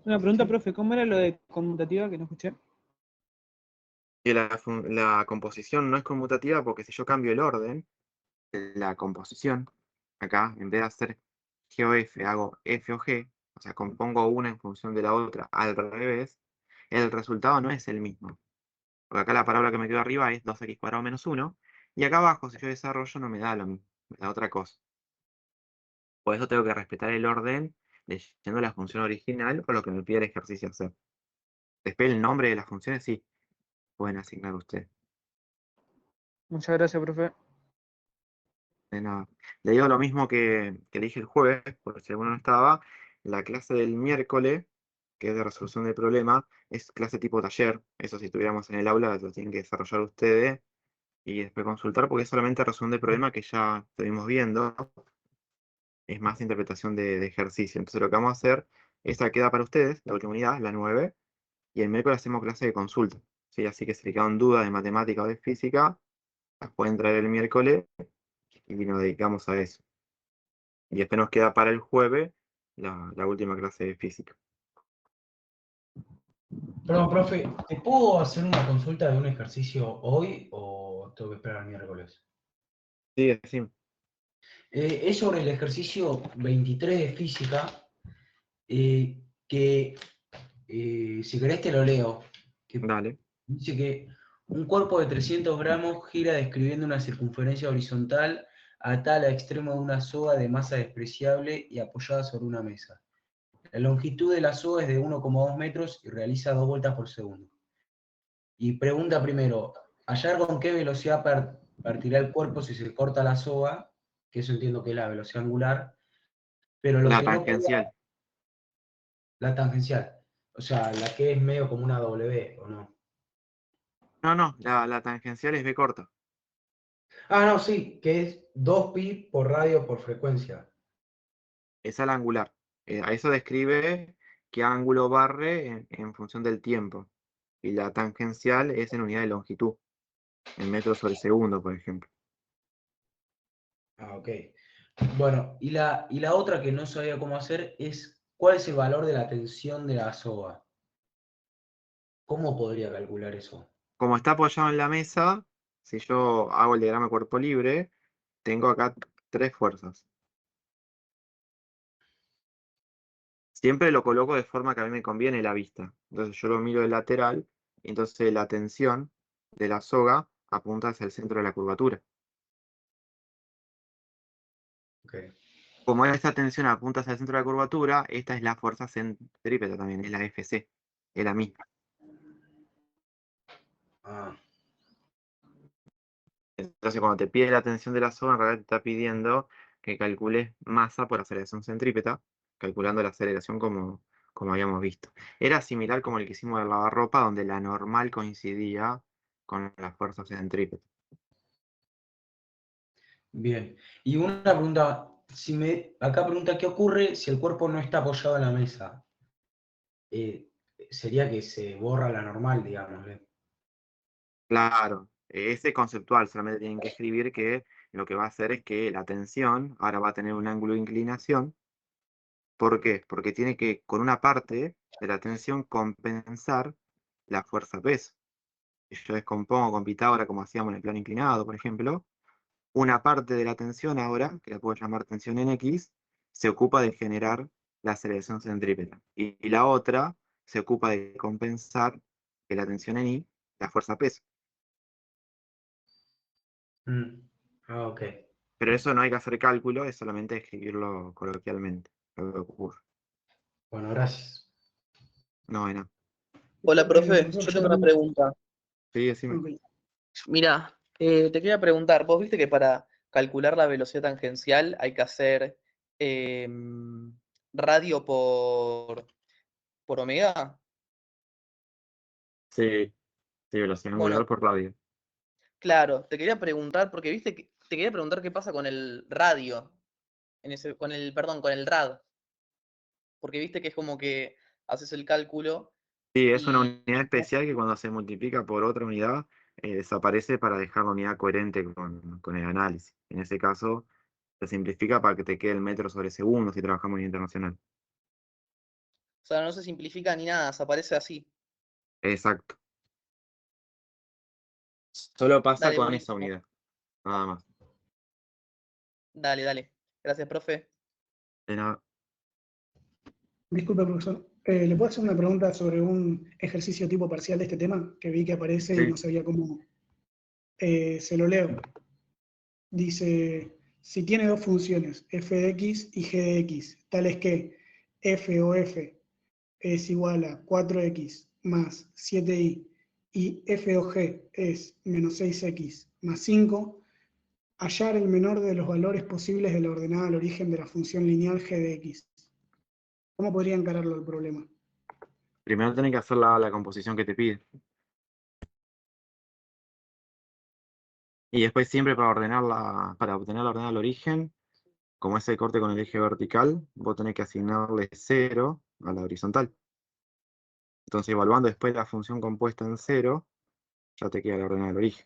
S5: Una pregunta, profe, ¿cómo era lo de conmutativa que no escuché?
S2: Que la composición no es conmutativa porque si yo cambio el orden, la composición, acá, en vez de hacer G o F, hago F o G, o sea, compongo una en función de la otra al revés, el resultado no es el mismo. Porque acá la parábola que me quedó arriba es 2x cuadrado menos 1, y acá abajo, si yo desarrollo, no me da lo mismo, me da otra cosa. Por eso tengo que respetar el orden leyendo la función original o lo que me pide el ejercicio hacer. Después el nombre de las funciones sí, pueden asignar ustedes.
S5: Muchas gracias, profe.
S2: De nada. Le digo lo mismo que le dije el jueves, por si alguno no estaba. La clase del miércoles, que es de resolución de problema, es clase tipo taller. Eso si estuviéramos en el aula lo tienen que desarrollar ustedes y después consultar porque es solamente resolución de problema que ya estuvimos viendo. Es más interpretación de ejercicio. Entonces lo que vamos a hacer, esta queda para ustedes, la última unidad, la 9, y el miércoles hacemos clase de consulta. ¿Sí? Así que si le quedan dudas de matemática o de física, las pueden traer el miércoles y nos dedicamos a eso. Y después nos queda para el jueves la última clase de física.
S1: Perdón, profe, ¿te puedo hacer una consulta de un ejercicio hoy o tengo que esperar al miércoles?
S2: Sí, sí,
S1: Es sobre el ejercicio 23 de física, que si querés te lo leo, que
S2: dale.
S1: dice que un cuerpo de 300 gramos gira describiendo una circunferencia horizontal atada al extremo de una soga de masa despreciable y apoyada sobre una mesa. La longitud de la soga es de 1,2 metros y realiza 2 vueltas por segundo. Y pregunta primero, hallar con qué velocidad partirá el cuerpo si se corta la soga, que eso entiendo que es la velocidad angular, pero lo
S2: La
S1: que no puedo,
S2: tangencial.
S1: la tangencial, o sea, la que es medio como una W, ¿o no?
S2: No, no, la tangencial es B corta.
S1: Ah, no, sí, que es 2pi por radio por frecuencia.
S2: Esa es la angular. A eso describe qué ángulo barre en función del tiempo. Y la tangencial es en unidad de longitud, en metros sobre segundo, por ejemplo.
S1: Ah, ok. Bueno, y la otra que no sabía cómo hacer es, ¿cuál es el valor de la tensión de la soga? ¿Cómo podría calcular eso?
S2: Como está apoyado en la mesa, si yo hago el diagrama cuerpo libre, tengo acá tres fuerzas. Siempre lo coloco de forma que a mí me conviene la vista. Entonces yo lo miro de lateral, y entonces la tensión de la soga apunta hacia el centro de la curvatura.
S1: Ok.
S2: Como esta tensión apunta hacia el centro de la curvatura, esta es la fuerza centrípeta también, es la Fc, es la misma.
S1: Ah,
S2: Entonces cuando te pide la tensión de la soga, en realidad te está pidiendo que calcules masa por aceleración centrípeta, calculando la aceleración como habíamos visto. Era similar como el que hicimos del lavarropa, donde la normal coincidía con la fuerza centrípeta.
S1: bien. Y una pregunta, acá pregunta, ¿qué ocurre si el cuerpo no está apoyado en la mesa? Eh, Sería que se borra la normal, digámosle.
S2: Claro, ese conceptual, solamente tienen que escribir que lo que va a hacer es que la tensión ahora va a tener un ángulo de inclinación. ¿Por qué? Porque tiene que, con una parte de la tensión, compensar la fuerza-peso. Yo descompongo con Pitágoras como hacíamos en el plano inclinado, por ejemplo. Una parte de la tensión ahora, que la puedo llamar tensión en X, se ocupa de generar la aceleración centrípeta. Y la otra se ocupa de compensar que la tensión en Y, la fuerza-peso.
S1: Ok.
S2: Pero eso no hay que hacer cálculo, es solamente escribirlo coloquialmente, lo que ocurre.
S1: Bueno, gracias.
S2: No hay nada.
S10: Hola, profe,
S4: profesor,
S10: yo tengo una pregunta.
S2: Sí, decime.
S4: Ok.
S10: Mira, te quería preguntar, vos viste que para calcular la velocidad tangencial hay que hacer radio por omega.
S2: Sí, sí, velocidad angular
S10: Bueno,
S2: por radio.
S10: claro, te quería preguntar, porque viste que te quería preguntar qué pasa con el radio, con el rad, porque viste que es como que haces el cálculo
S2: Sí, es una
S10: y
S2: unidad especial que cuando se multiplica por otra unidad desaparece para dejar la unidad coherente con el análisis. En ese caso, se simplifica para que te quede el metro sobre segundo si trabajamos en internacional.
S10: o sea, no se simplifica ni nada, se aparece así.
S2: Exacto. Solo pasa
S10: Dale,
S2: con esa
S10: buenísimo.
S2: unidad, nada más.
S10: Dale, dale. Gracias, profe.
S2: De nada.
S4: Disculpe, profesor. ¿Le puedo hacer una pregunta sobre un ejercicio tipo parcial de este tema? Que vi que aparece y
S2: Sí.
S4: no sabía cómo. Se lo leo. Dice, si tiene dos funciones, f de x y g de x, tales que f o f es igual a 4x más 7y y f o g es menos 6x más 5, hallar el menor de los valores posibles de la ordenada al origen de la función lineal g de x. ¿Cómo podría encararlo el problema?
S2: Primero tenés que hacer la composición que te pide. Y después siempre para obtener la ordenada al origen, como es el corte con el eje vertical, vos tenés que asignarle 0 a la horizontal. Entonces, evaluando después la función compuesta en 0, ya te queda la ordenada del origen.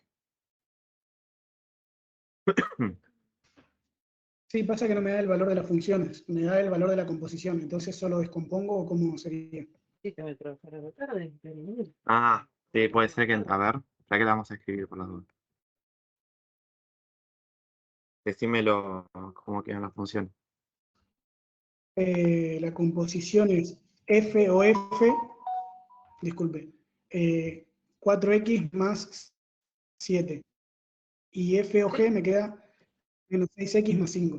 S4: Sí, pasa que no me da el valor de las funciones, me da el valor de la composición, entonces solo descompongo o cómo sería.
S2: Ah, sí, puede ser que, a ver, ya que la vamos a escribir por las dudas. Decímelo cómo quedan las funciones.
S4: La composición es f o f, disculpe, 4x más 7. Y f o g me queda menos 6x más 5.